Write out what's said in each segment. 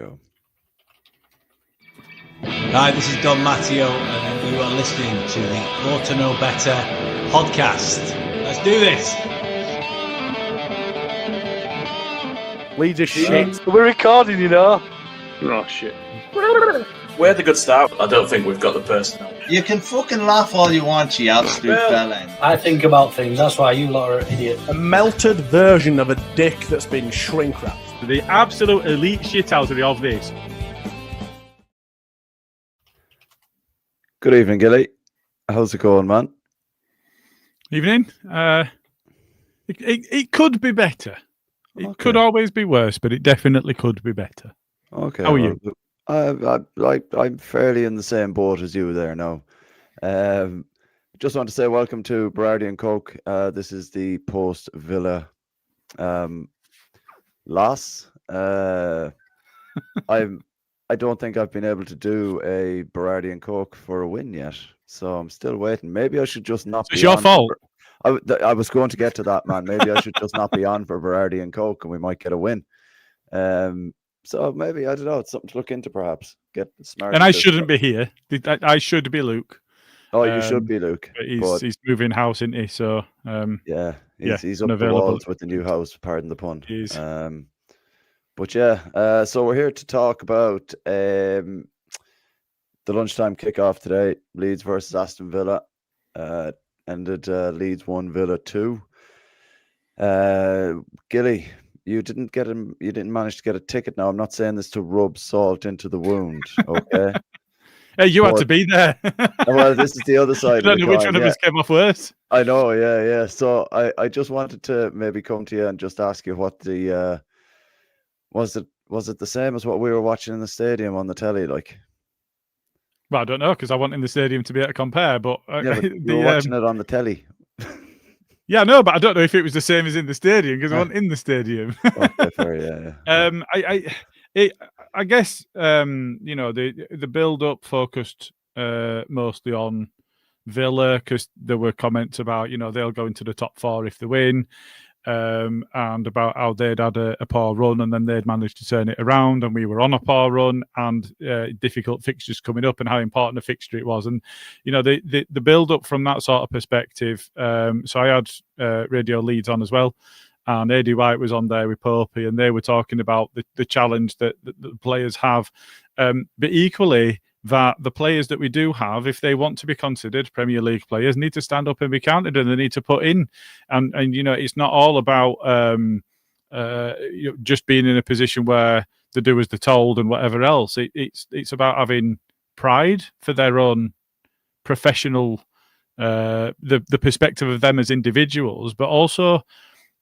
go. Hi, this is Don Matteo, and you are listening to the Ought to Know Better podcast. Let's do this. Leeds are shit. We're recording, you know. Oh, shit. We had a good start. I don't think we've got the personnel. You can fucking laugh all you want, you absolute fella. I think about things. That's why you lot are idiots. A melted version of a dick that's been shrink wrapped. The absolute elite shithousery of this. Good evening, Gilly. How's it going, man? Evening. It could be better. It could always be worse, but it definitely could be better. Okay. How are you? I'm fairly in the same boat as you there now. Just want to say welcome to Berardi and Coke. This is the post-Villa loss. I don't think I've been able to do a Berardi and Coke for a win yet, so I'm still waiting. Maybe I should just not. It's your fault. I was going to get to that, man. Maybe I should just not be on for Berardi and Coke, and we might get a win. So maybe, I don't know, it's something to look into, perhaps. Get smart. And I shouldn't be here. I should be Luke. Oh, you should be Luke. But he's moving house, isn't he? So he's up the walls with the new house. Pardon the pun. But yeah, so we're here to talk about the lunchtime kickoff today. Leeds versus Aston Villa. Ended Leeds 1, Villa 2. Gilly, you didn't manage to get a ticket. Now, I'm not saying this to rub salt into the wound, okay? Hey, you had to be there. Well, this is the other side. I don't know which one of us came off worse. I know, yeah. So I just wanted to maybe come to you and just ask you what the was it the same as what we were watching in the stadium on the telly, like? Well, I don't know, because I want in the stadium to be able to compare, but you were watching it on the telly. Yeah, no, but I don't know if it was the same as in the stadium, because I wasn't in the stadium. Okay, fair, yeah. I guess the build-up focused mostly on Villa, because there were comments about they'll go into the top four if they win, and about how they'd had a poor run and then they'd managed to turn it around, and we were on a poor run and difficult fixtures coming up, and how important a fixture it was. And the build up from that sort of perspective. So I had Radio Leeds on as well, and Eddie White was on there with Popey, and they were talking about the challenge that the players have, but equally that the players that we do have, if they want to be considered Premier League players, need to stand up and be counted, and they need to put in. And it's not all about just being in a position where they do as they're told and whatever else. It's about having pride for their own professional, the perspective of them as individuals, but also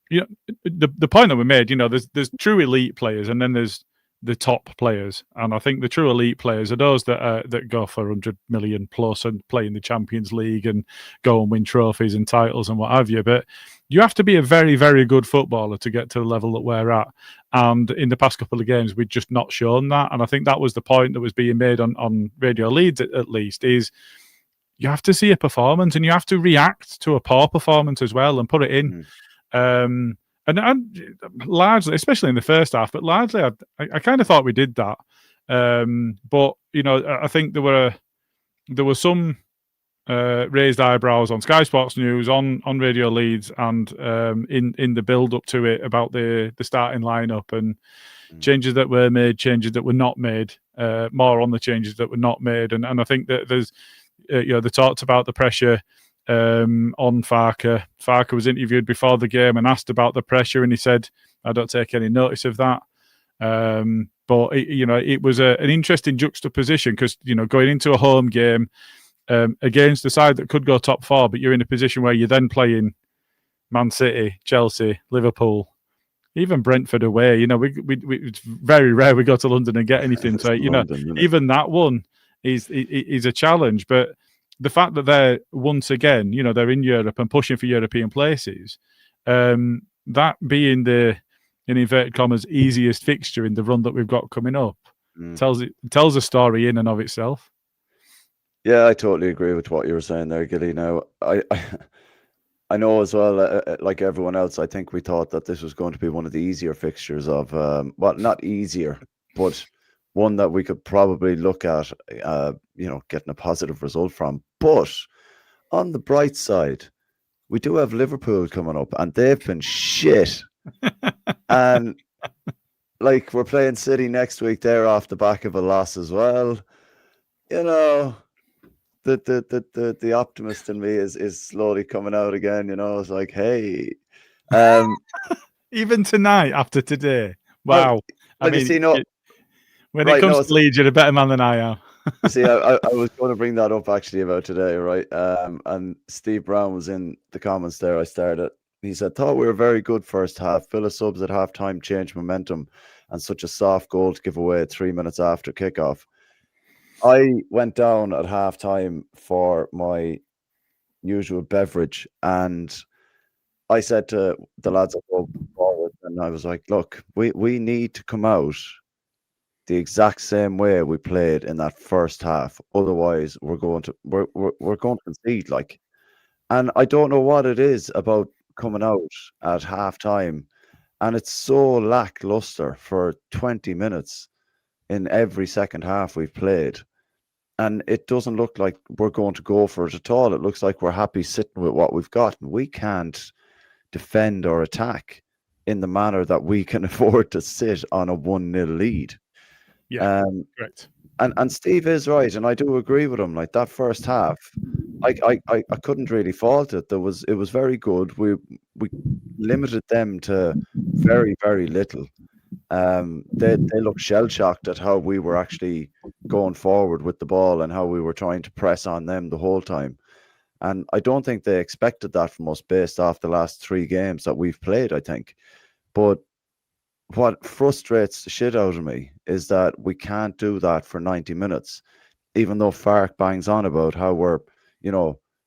the point that we made. There's true elite players, and then there's the top players, and I think the true elite players are those that go for 100 million plus and play in the Champions League and go and win trophies and titles and what have you. But you have to be a very, very good footballer to get to the level that we're at. And in the past couple of games, we've just not shown that. And I think that was the point that was being made on Radio Leeds, at least, is you have to see a performance and you have to react to a poor performance as well and put it in. And largely, especially in the first half, but largely, I kind of thought we did that. But I think there were some raised eyebrows on Sky Sports News, on Radio Leeds, and in the build up to it about the starting lineup and changes that were made, changes that were not made. More on the changes that were not made, and I think that there's they talked about the pressure on Farke. Farke was interviewed before the game and asked about the pressure, and he said, "I don't take any notice of that." But it was an interesting juxtaposition, because going into a home game against the side that could go top four, but you're in a position where you're then playing Man City, Chelsea, Liverpool, even Brentford away. It's very rare we go to London and get anything. So even that one is a challenge, but the fact that they're once again, they're in Europe and pushing for European places, that being the, in inverted commas, easiest fixture in the run that we've got coming up, tells a story in and of itself. Yeah, I totally agree with what you were saying there, Gilly. Now, I know as well, like everyone else, I think we thought that this was going to be one of the easier fixtures of, well, not easier, but one that we could probably look at, getting a positive result from. But on the bright side, we do have Liverpool coming up, and they've been shit. And like, we're playing City next week. They're off the back of a loss as well. The optimist in me is slowly coming out again. It's like, hey, even tonight after today, wow. When it comes to Leeds, you're a better man than I am. See, I was going to bring that up actually about today, right? And Steve Brown was in the comments there. I started. He said, "Thought we were very good first half. Full of subs at halftime, changed momentum, and such a soft goal to give away 3 minutes after kickoff." I went down at halftime for my usual beverage, and I said to the lads that go forward, and I was like, "Look, we need to come out the exact same way we played in that first half. Otherwise, we're going to concede." Like, and I don't know what it is about coming out at halftime, and it's so lackluster for 20 minutes in every second half we've played, and it doesn't look like we're going to go for it at all. It looks like we're happy sitting with what we've got, and we can't defend or attack in the manner that we can afford to sit on a 1-0 lead. Yeah, correct. And Steve is right, and I do agree with him. Like, that first half, I couldn't really fault it. It was very good. We limited them to very, very little. They looked shell shocked at how we were actually going forward with the ball and how we were trying to press on them the whole time. And I don't think they expected that from us based off the last 3 games that we've played, I think. But what frustrates the shit out of me is that we can't do that for 90 minutes, even though Fark bangs on about how we're,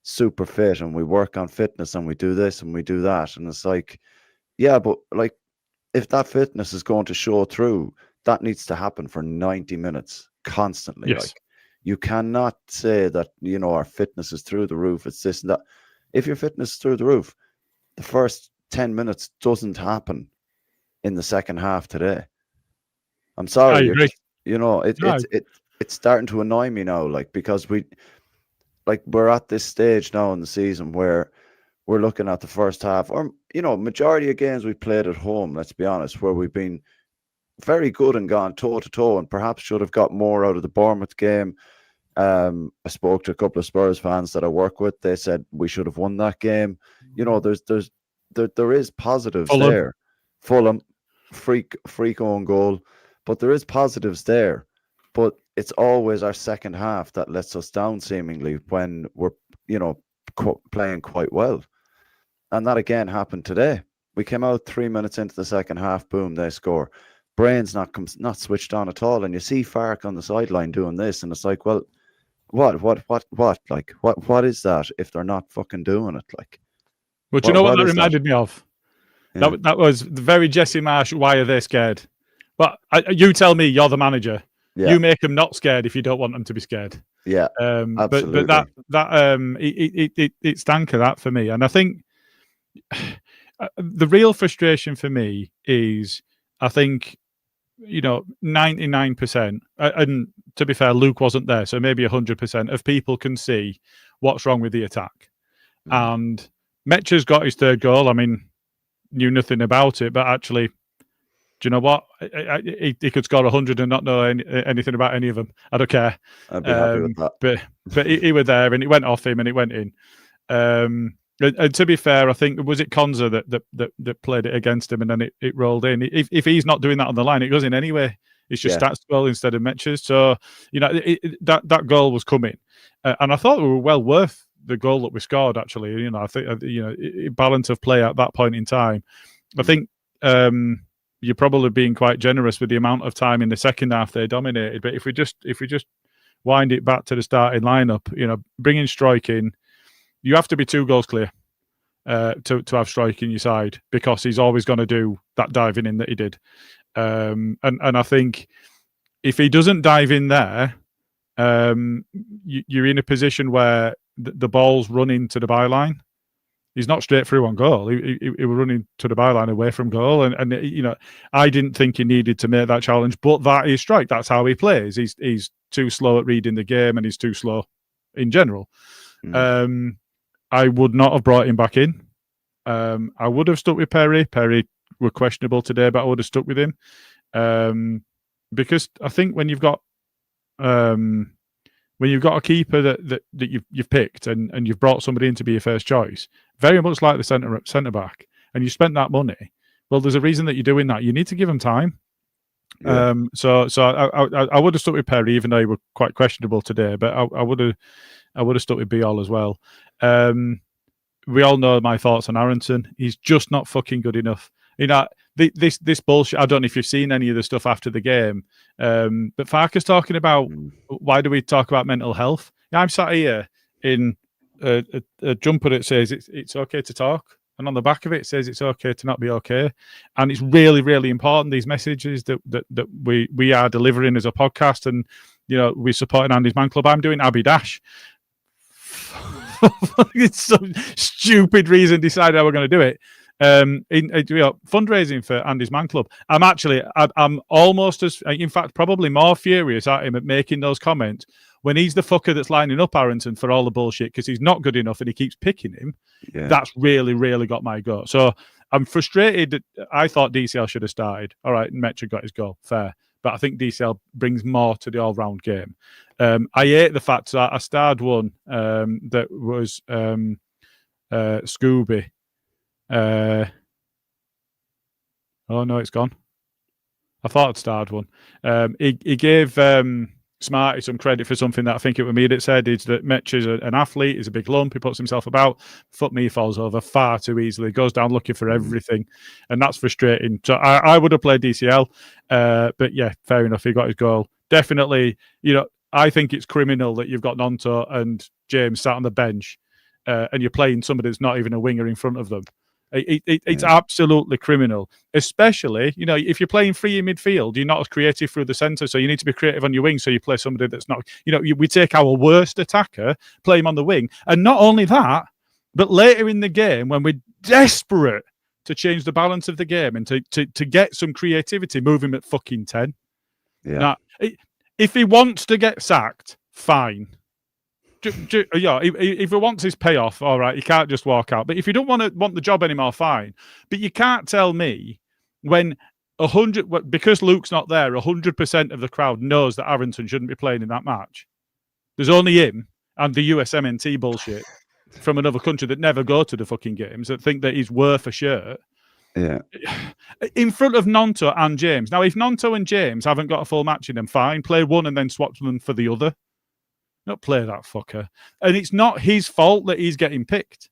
super fit and we work on fitness and we do this and we do that. And it's like, yeah, but like, if that fitness is going to show through, that needs to happen for 90 minutes constantly. Yes. Like, you cannot say that, our fitness is through the roof. It's this and that. If your fitness is through the roof, the first 10 minutes doesn't happen in the second half today. I'm sorry. I agree. It's starting to annoy me now, like, because we're at this stage now in the season where we're looking at the first half, or majority of games we played at home, let's be honest, where we've been very good and gone toe to toe, and perhaps should have got more out of the Bournemouth game. I spoke to a couple of Spurs fans that I work with. They said we should have won that game. There is positives there. Fulham, freak own goal, but there is positives there. But it's always our second half that lets us down, seemingly, when we're playing quite well. And that again happened today. We came out 3 minutes into the second half, boom, they score. Brain's not switched on at all, and you see Fark on the sideline doing this, and it's like, well, what? Like, what is that if they're not fucking doing it? Like, well, do you know what that reminded me of? Yeah. That was the very Jesse Marsh. Why are they scared? But you tell me, you're the manager. Yeah. You make them not scared if you don't want them to be scared. Yeah, absolutely. But it stank of that for me, and I think the real frustration for me is, I think, 99%, and to be fair, Luke wasn't there, so maybe 100% of people can see what's wrong with the attack. And Metcha's got his 3rd goal. I mean, knew nothing about it, but actually, do you know what? He could score 100 and not know anything about any of them. I don't care. I'd be happy with that. But he was there, and it went off him, and it went in. And to be fair, I think, was it Konza that played it against him, and then it rolled in. If he's not doing that on the line, it goes in anyway. It's just stats well instead of Metch's. So that goal was coming, and I thought we were well worth the goal that we scored. Actually, I think balance of play at that point in time. I think you're probably being quite generous with the amount of time in the second half they dominated. But if we just wind it back to the starting lineup, bringing Struijk in. You have to be 2 goals clear to have Struijk in your side, because he's always going to do that diving in that he did. And I think if he doesn't dive in there, you're in a position where the ball's running to the byline. He's not straight through on goal. He was running to the byline away from goal, and you know, I didn't think he needed to make that challenge, but that is Strike. That's how he plays. He's too slow at reading the game, and he's too slow in general. I would not have brought him back in. I would have stuck with Perry. Perry were questionable today, but I would have stuck with him because I think when you've got a keeper that you've picked and you've brought somebody in to be your first choice, very much like the centre back, and you spent that money, well, there's a reason that you're doing that. You need to give him time. Yeah. So I would have stuck with Perry, even though he were quite questionable today. But I would have stuck with Biol as well. We all know my thoughts on Aronson. He's just not fucking good enough. You know, this bullshit. I don't know if you've seen any of the stuff after the game, but Farke's talking about why do we talk about mental health? I'm sat here in a jumper that says it's okay to talk, and on the back of it says it's okay to not be okay, and it's really, really important, these messages that we are delivering as a podcast, and you know, we're supporting Andy's Man Club. I'm doing Abby Dash. It's some stupid reason decided how we're going to do it. Fundraising for Andy's Man Club. I'm almost as, in fact, probably more furious at him at making those comments when he's the fucker that's lining up Aronson for all the bullshit because he's not good enough and he keeps picking him. Yeah. That's really, really got my goat. So I'm frustrated. I thought DCL should have started. All right, Metro got his goal, fair. But I think DCL brings more to the all-round game. I hate the fact that I starred one that was Scooby. Oh no, it's gone. I thought I'd starred one. He gave Smarty some credit for something that I think it was me that said is that Mitch is an athlete, he's a big lump, he puts himself about. Fuck me, falls over far too easily, goes down looking for everything, and that's frustrating. So I would have played DCL, but yeah, fair enough, he got his goal. Definitely, you know, I think it's criminal that you've got Nonto and James sat on the bench and you're playing somebody that's not even a winger in front of them. It's absolutely criminal, especially, you know, if you're playing free in midfield, you're not as creative through the centre, so you need to be creative on your wing, so you play somebody that's not, you know, we take our worst attacker, play him on the wing, and not only that, but later in the game, when we're desperate to change the balance of the game and to get some creativity, move him at fucking 10. Yeah. Now, if he wants to get sacked, fine. Yeah, if he wants his payoff, all right, he can't just walk out. But if you don't want the job anymore, fine. But you can't tell me when 100, because Luke's not there, 100% of the crowd knows that Aronson shouldn't be playing in that match. There's only him and the USMNT bullshit from another country that never go to the fucking games that think that he's worth a shirt. Yeah. In front of Nonto and James. Now, if Nonto and James haven't got a full match in them, fine. Play one and then swap them for the other. Not play that fucker. And it's not his fault that he's getting picked.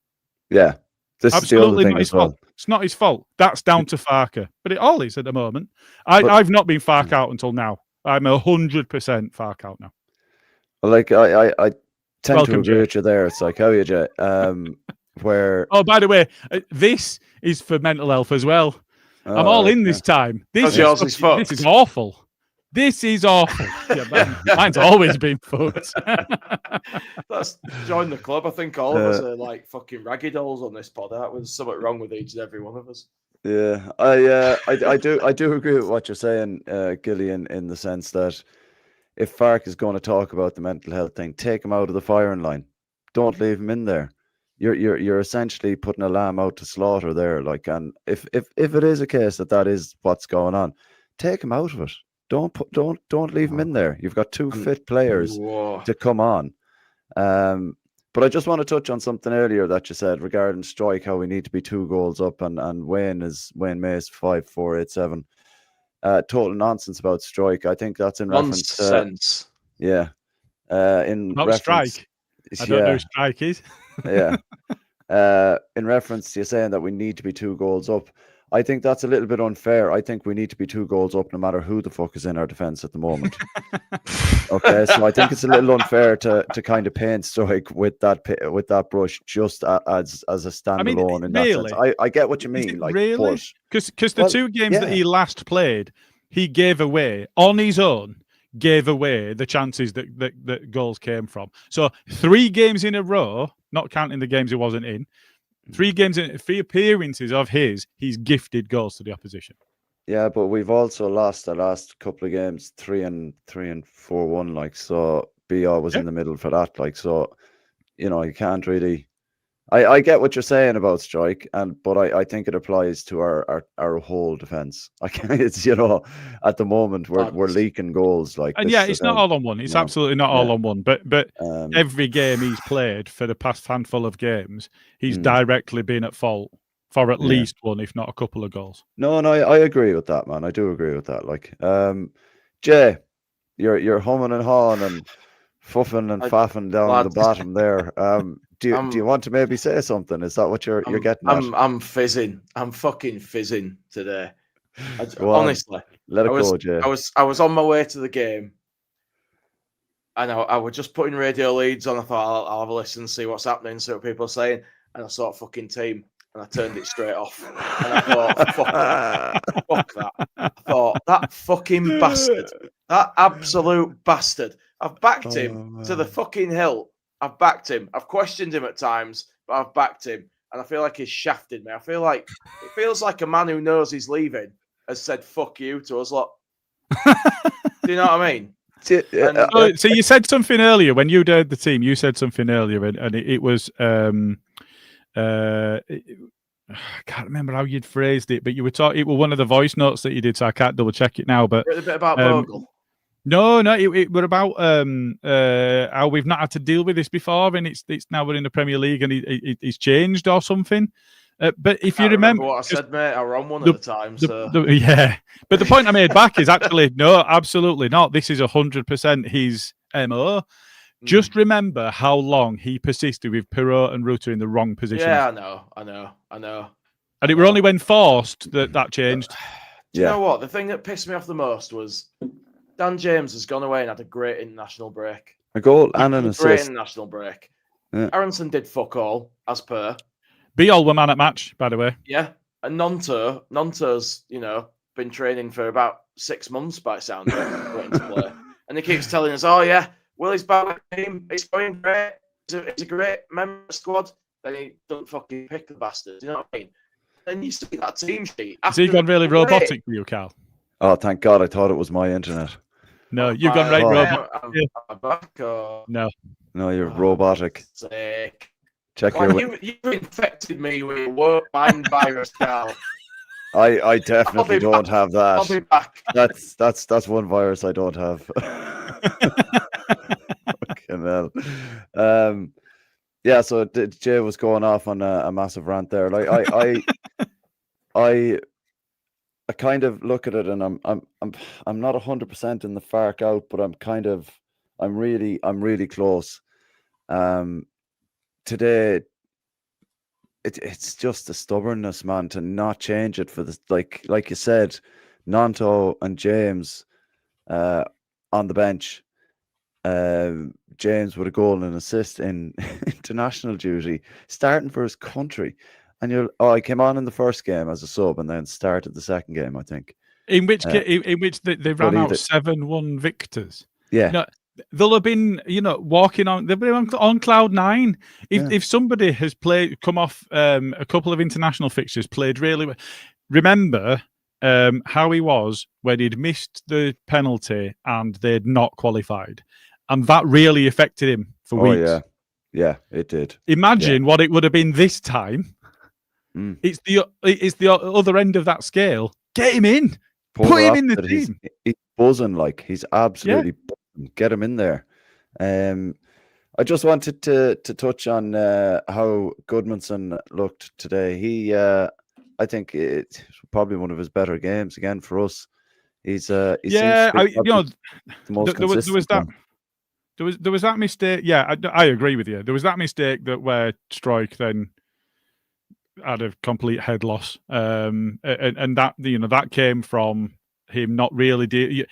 Yeah. This Absolutely is the other thing not his as well. fault. It's not his fault. That's down to Farke. But it all is at the moment. I've not been Farke out until now. I'm 100% Farke out now. Well, like, I tend to agree with you there. It's like, how are you, Jay? Where... Oh, by the way, this is for mental health as well. I'm all in this time. This is awful. This is awful. Yeah, mine's always been fucked. That's join the club. I think all of us are like fucking raggy dolls on this pod. That was something wrong with each and every one of us. Yeah, I do agree with what you're saying, Gilly, in the sense that if Farke is going to talk about the mental health thing, take him out of the firing line. Don't leave him in there. You're essentially putting a lamb out to slaughter there. Like, and if it is a case that is what's going on, take him out of it. Don't leave him in there. You've got two fit players to come on. But I just want to touch on something earlier that you said regarding Strike, how we need to be 2 goals up, and Wayne Mays 5-4-8-7. Total nonsense about Strike. I think that's in reference to in not reference, Strike. I don't know who Strike is. Yeah. In reference to you saying that we need to be 2 goals up. I think that's a little bit unfair. I think we need to be 2 goals up no matter who the fuck is in our defence at the moment. Okay, so I think it's a little unfair to kind of paint Strike with that brush just as a standalone in that sense. I get what you mean. Like, really? Because the 2 games that he last played, he gave away on his own. Gave away the chances that goals came from. So 3 games in a row, not counting the games he wasn't in, 3 games, 3 appearances of his, he's gifted goals to the opposition. Yeah, but we've also lost the last couple of games 3-4-1. Like, so BR was in the middle for that. Like, so you can't really. I get what you're saying about strike, but I think it applies to our whole defense. It's at the moment we're leaking goals like. And it's not all on one. It's absolutely not all on one. But every game he's played for the past handful of games, he's directly been at fault for at least one, if not a couple of goals. No, I agree with that, man. I do agree with that. Like, Jay, you're humming and hawing and fuffing and faffing down the bottom there. Do you want to maybe say something? Is that what you're getting at? I'm fizzing. I'm fucking fizzing today. Honestly, let it go, Jay. I was on my way to the game, and I was just putting Radio Leeds on. I thought I'll have a listen, see what's happening, see what people are saying, and I saw a fucking team, and I turned it straight off. And I thought, fuck that. I thought, that fucking bastard, that absolute bastard. I've backed him to the fucking hilt. I've backed him. I've questioned him at times, but I've backed him. And I feel like he's shafted me. I feel like it feels like a man who knows he's leaving has said "fuck you" to us lot. Do you know what I mean? So you said something earlier when you did the team. You said something earlier, and it was I can't remember how you'd phrased it, but you were talking. It was one of the voice notes that you did, so I can't double check it now. But a bit about Bogle. No, it were about how we've not had to deal with this before, and it's now we're in the Premier League, and it's changed or something. But if you remember what I said, mate, I were on one at the time. Yeah, but the point I made back is actually no, absolutely not. This is 100% his MO. Just remember how long he persisted with Perrault and Rutter in the wrong position. Yeah, I know. And it were only when forced that changed. Do you know what? The thing that pissed me off the most was Dan James has gone away and had a great international break. A goal and an assist. Great international break. Yeah. Aronson did fuck all, as per. Be-all were man at match, by the way. Yeah. And Nonto's, been training for about 6 months by sound of it, waiting to play. And he keeps telling us, oh, yeah, Willie's back with the team. It's going great. It's a great member of the squad. Then he doesn't fucking pick the bastard. You know what I mean? Then you see that team sheet. Has he gone really robotic for you, Karl? Oh, thank God. I thought it was my internet. No, you've gone right robotic. I'm back. No, you're robotic. Sick. Check you've infected me with a work mind virus, Karl. I definitely don't have that. I'll be back. That's one virus I don't have. Fucking hell. Yeah, so Jay was going off on a massive rant there. Like I kind of look at it, and I'm not 100% in the fark out, but I'm really close. Today, it's just the stubbornness, man, to not change it for the like you said, Nonto and James on the bench. James with a goal and an assist in international duty, starting for his country. And I came on in the first game as a sub and then started the second game, I think. In which they ran out 7-1 victors. Yeah. They'll have been, walking on. They've been on cloud 9. If somebody has come off a couple of international fixtures, played really well. Remember how he was when he'd missed the penalty and they'd not qualified, and that really affected him for weeks. Yeah, it did. Imagine what it would have been this time. It's the other end of that scale. Get him in. Put him in the team. He's buzzing, like he's absolutely buzzing. Get him in there. I just wanted to touch on how Goodmanson looked today. He, I think it's probably one of his better games again for us. He's the most consistent. There was that mistake. Yeah, I agree with you. There was that mistake where Strike then had a complete head loss, and that that came from him not really.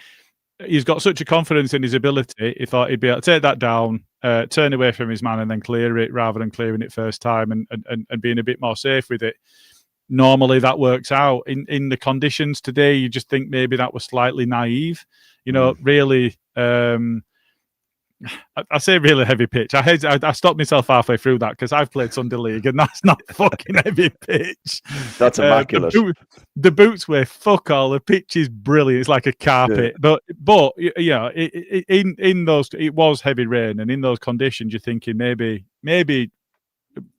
He's got such a confidence in his ability. He thought he'd be able to take that down, turn away from his man, and then clear it rather than clearing it first time and being a bit more safe with it. Normally that works out. In the conditions today, you just think maybe that was slightly naive. Really, I say really heavy pitch. I stopped myself halfway through that because I've played Sunday League and that's not fucking heavy pitch. That's immaculate. The boots weigh fuck all. The pitch is brilliant. It's like a carpet. Yeah. But yeah, in those, it was heavy rain, and in those conditions, you're thinking maybe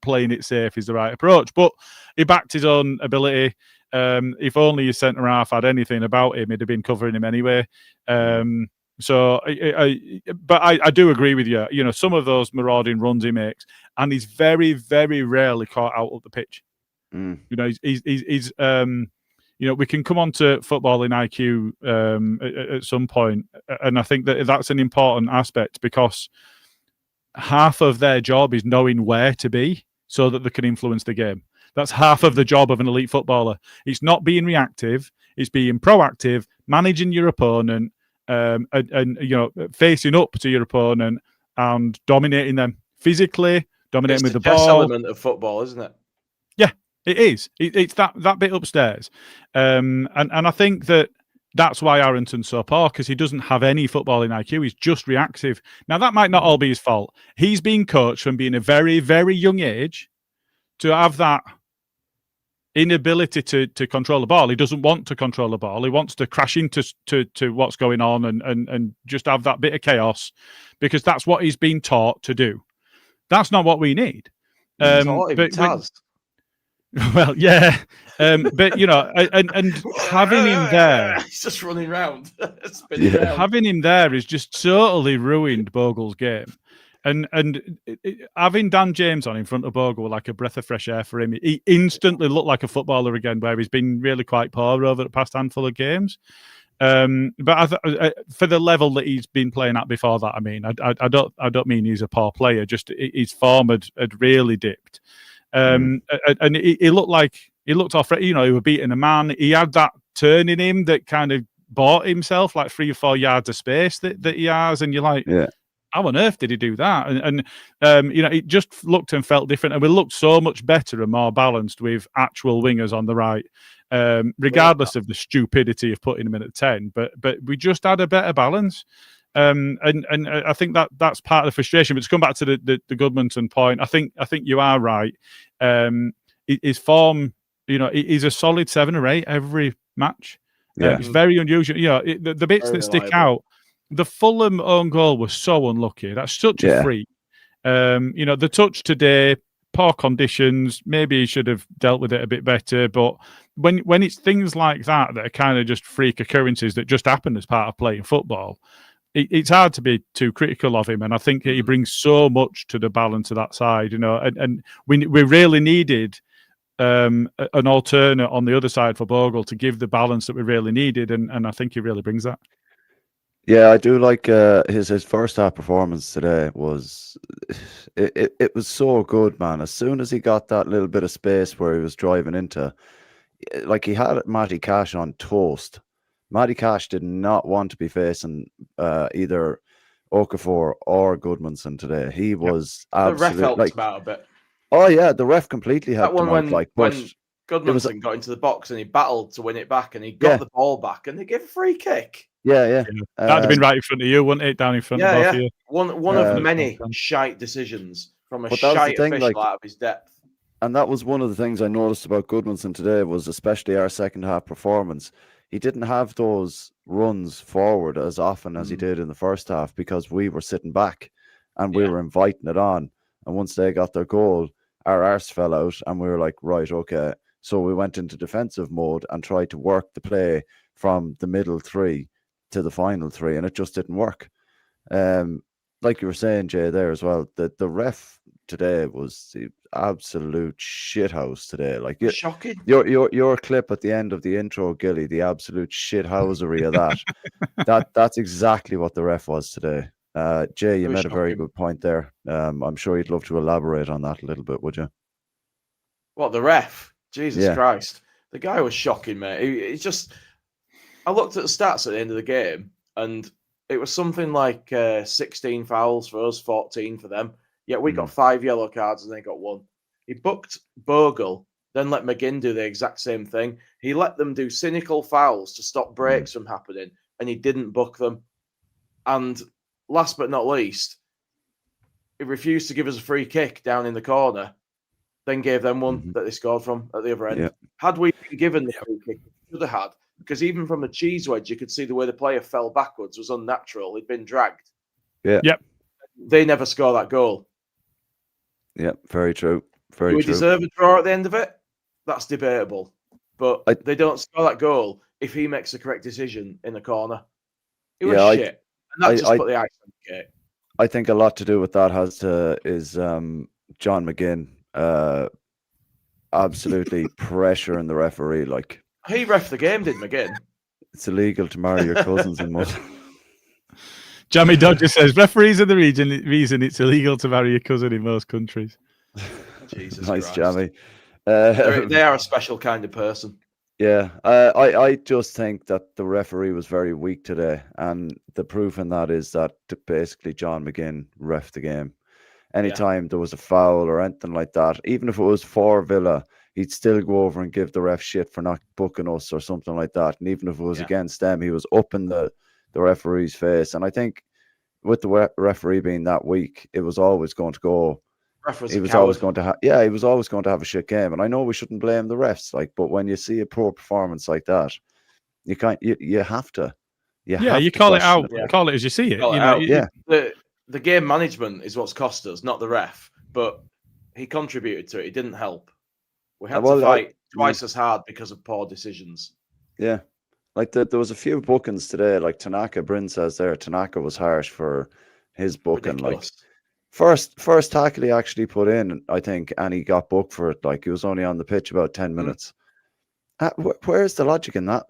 playing it safe is the right approach. But he backed his own ability. If only his centre half had anything about him, he'd have been covering him anyway. So, I do agree with you. You know, some of those marauding runs he makes, and he's very, very rarely caught out of the pitch. You know, he's you know, we can come on to footballing IQ at some point, and I think that's an important aspect because half of their job is knowing where to be so that they can influence the game. That's half of the job of an elite footballer. It's not being reactive; it's being proactive, managing your opponent. And you know, facing up to your opponent and dominating them physically, dominating with the ball. It's the element of football, isn't it? Yeah, it is. It's that bit upstairs, and I think that's why Arrington's so poor, because he doesn't have any footballing IQ. He's just reactive. Now that might not all be his fault. He's been coached from being a very, very young age to have that inability to control the ball. He doesn't want to control the ball. He wants to crash into what's going on and just have that bit of chaos, because that's what he's been taught to do. That's not what we need. Well, yeah, but you know, and having him there, he's just running around. Having him there is just totally ruined Bogle's game. And having Dan James on in front of Bogle like a breath of fresh air for him, he instantly looked like a footballer again, where he's been really quite poor over the past handful of games. But for the level that he's been playing at before that, I mean, I don't mean he's a poor player. Just his form had really dipped, and he looked off. You know, he was beating a man. He had that turn in him that kind of bought himself like 3 or 4 yards of space that he has, and you're like, yeah. How on earth did he do that? And you know, it just looked and felt different, and we looked so much better and more balanced with actual wingers on the right, regardless of the stupidity of putting him in at 10. But we just had a better balance, and I think that's part of the frustration. But to come back to the Goodmanson point, I think you are right. His form, you know, he's a solid 7 or 8 every match. Yeah, it's very unusual. You know, the bits that stick out. The Fulham own goal was so unlucky. That's such a freak. You know, the touch today, poor conditions. Maybe he should have dealt with it a bit better. But when it's things like that are kind of just freak occurrences that just happen as part of playing football, it's hard to be too critical of him. And I think he brings so much to the balance of that side. You know, and we really needed an alternate on the other side for Bogle to give the balance that we really needed. And I think he really brings that. Yeah, I do like his first half performance today was it was so good, man. As soon as he got that little bit of space where he was driving into, like, he had Matty Cash on toast. Matty Cash did not want to be facing either Okafor or Goodmanson today. He was absolutely, the ref helped like, him out a bit. Oh yeah, the ref completely helped him out. When Goodmanson got into the box and he battled to win it back, and he got the ball back, and they gave a free kick. Yeah. That'd have been right in front of you, wouldn't it? Down in front of both of you. One of many shite decisions from a shite official out of his depth. And that was one of the things I noticed about Goodmanson today, was especially our second half performance. He didn't have those runs forward as often as he did in the first half, because we were sitting back and we were inviting it on. And once they got their goal, our arse fell out, and we were like, right, okay. So we went into defensive mode and tried to work the play from the middle 3 to the final 3, and it just didn't work. Like you were saying, Jay, there as well, that the ref today was the absolute shithouse today. Like, shocking. Your clip at the end of the intro, Gilly, the absolute shithousery of that's exactly what the ref was today. Jay, you made a very good point there. I'm sure you'd love to elaborate on that a little bit, would you? What, the ref? Jesus Christ. The guy was shocking, mate. It's just, I looked at the stats at the end of the game, and it was something like 16 fouls for us, 14 for them. Yet we got 5 yellow cards and they got 1. He booked Bogle, then let McGinn do the exact same thing. He let them do cynical fouls to stop breaks from happening, and he didn't book them. And last but not least, he refused to give us a free kick down in the corner, then gave them one that they scored from at the other end. Had we been given the free kick, we should have had, because even from the cheese wedge, you could see the way the player fell backwards was unnatural. He'd been dragged. Yeah. Yep. They never score that goal. Yeah, very true. Very Do we true. deserve a draw at the end of it? That's debatable. But they don't score that goal if he makes the correct decision in the corner. It was shit. And that just put the ice on the cake. I think a lot to do with that is John McGinn absolutely pressuring the referee. Like, he ref the game, did McGinn? It's illegal to marry your cousins in mud. Jamie Dodger says referees are the reason it's illegal to marry your cousin in most countries. Jesus nice, Christ. Jamie. They are a special kind of person. Yeah, I just think that the referee was very weak today, and the proof in that is that basically John McGinn ref the game. Anytime there was a foul or anything like that, even if it was for Villa, he'd still go over and give the ref shit for not booking us or something like that. And even if it was against them, he was up in the referee's face. And I think with the referee being that weak, it was always going to go. He was always going to have a shit game. And I know we shouldn't blame the refs, but when you see a poor performance like that, you have to. You call it out. Yeah. Call it as you see it. The game management is what's cost us, not the ref. But he contributed to it. He didn't help. We had to fight twice as hard because of poor decisions. Yeah. There was a few bookings today, like Tanaka. Bryn says there, Tanaka was harsh for his booking. Ridiculous. First tackle he actually put in, I think, and he got booked for it. He was only on the pitch about 10 minutes. Where's the logic in that?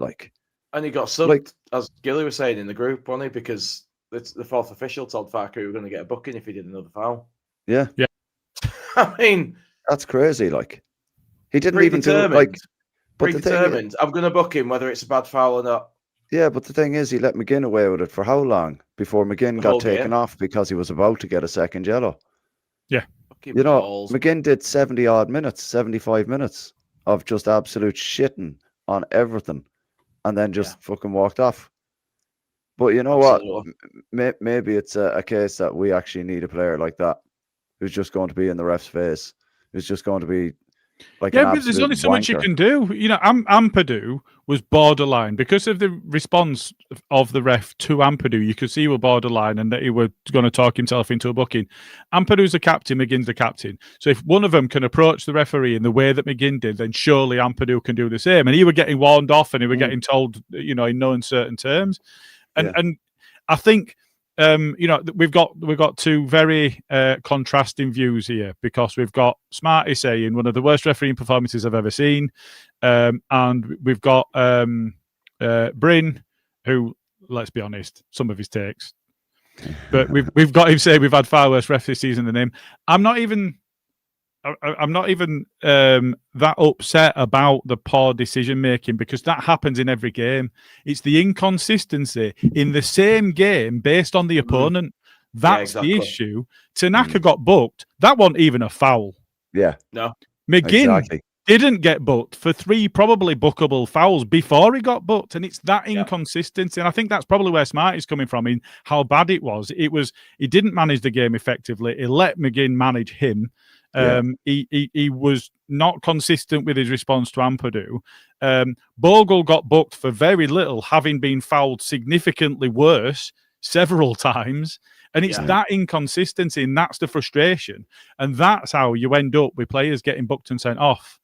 And he got subbed, as Gilly was saying in the group, wasn't he? Because the fourth official told Farke he was going to get a booking if he did another foul. Yeah. Yeah. I mean, that's crazy. He didn't even do it. Predetermined. I'm going to book him whether it's a bad foul or not. Yeah, but the thing is, he let McGinn away with it for how long before McGinn got taken off because he was about to get a second yellow? Yeah. McGinn did 70-odd minutes, 75 minutes of just absolute shitting on everything and then just fucking walked off. But you know what? Maybe it's a case that we actually need a player like that who's just going to be in the ref's face, who's just going to be but there's only so much you can do. Ampadu was borderline because of the response of the ref to Ampadu. You could see he was borderline and that he was going to talk himself into a booking. Ampadu's the captain, McGinn's the captain. So if one of them can approach the referee in the way that McGinn did, then surely Ampadu can do the same. And he was getting warned off and he was getting told, in no uncertain terms. And I think we've got two very contrasting views here because we've got Smarty saying one of the worst refereeing performances I've ever seen, and we've got Bryn, who, let's be honest, some of his takes, but we've got him saying we've had far worse refs this season than him. I'm not even that upset about the poor decision making because that happens in every game. It's the inconsistency in the same game based on the opponent. That's the issue. Tanaka got booked. That wasn't even a foul. Yeah. No. McGinn didn't get booked for 3 probably bookable fouls before he got booked. And it's that inconsistency. And I think that's probably where Smart is coming from in how bad it was. He didn't manage the game effectively. He let McGinn manage him. He was not consistent with his response to Ampadu. Bogle got booked for very little, having been fouled significantly worse several times. And it's that inconsistency, and that's the frustration. And that's how you end up with players getting booked and sent off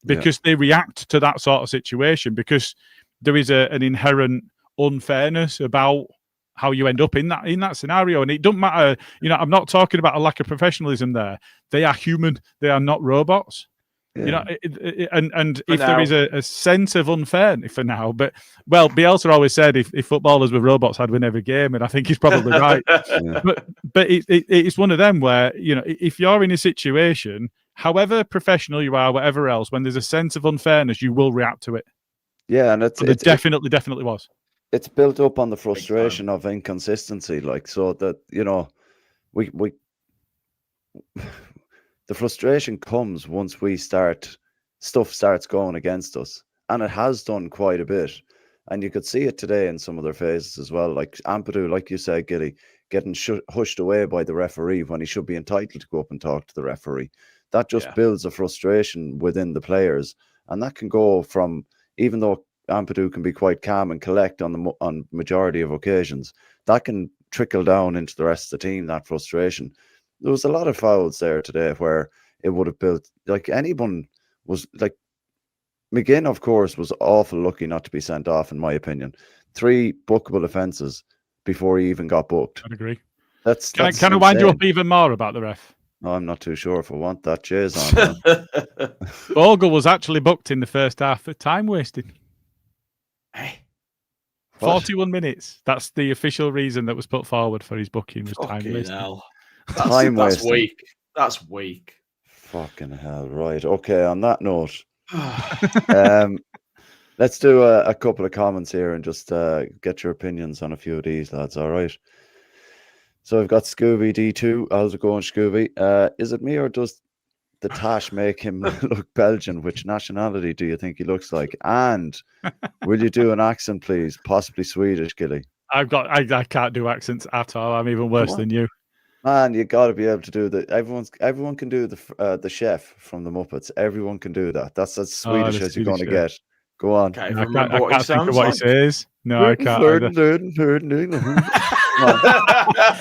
because they react to that sort of situation because there is an inherent unfairness about how you end up in that scenario. And it doesn't matter, I'm not talking about a lack of professionalism there. They are human. They are not robots. And if there is a sense of unfairness for now, but Bielsa always said if footballers were robots, I'd win every game. And I think he's probably right. But it's one of them where, if you're in a situation, however professional you are, whatever else, when there's a sense of unfairness, you will react to it. Yeah. And it definitely was. It's built up on the frustration of inconsistency, so that we the frustration comes once stuff starts going against us, and it has done quite a bit. And you could see it today in some of their faces as well. Like Ampadu, like you said, Gilly, getting hushed away by the referee when he should be entitled to go up and talk to the referee. That just builds a frustration within the players. And that can go from, even though Ampadu can be quite calm and collect on majority of occasions, that can trickle down into the rest of the team, that frustration. There was a lot of fouls there today where it would have built, like anyone was, like McGinn, of course, was awful lucky not to be sent off, in my opinion. 3 bookable offences before he even got booked. I'd agree. That's can I wind you up even more about the ref? No, I'm not too sure if I want that chase on. Bogle was actually booked in the first half for time wasting. Hey. 41 minutes. That's the official reason that was put forward for his booking, was time wasting. That's weak. That's weak. Fucking hell. Right. Okay. On that note, let's do a couple of comments here and just get your opinions on a few of these, lads. All right. So I've got Scooby D2. How's it going, Scooby? Is it me or does the Tash make him look Belgian? Which nationality do you think he looks like? And will you do an accent, please? Possibly Swedish, Gilly. I can't do accents at all. I'm even worse than you. Man, you got to be able to do the. Everyone can do the chef from the Muppets. Everyone can do that. That's as Swedish as you're going to get. Go on. I can't think of what he says. No, I can't.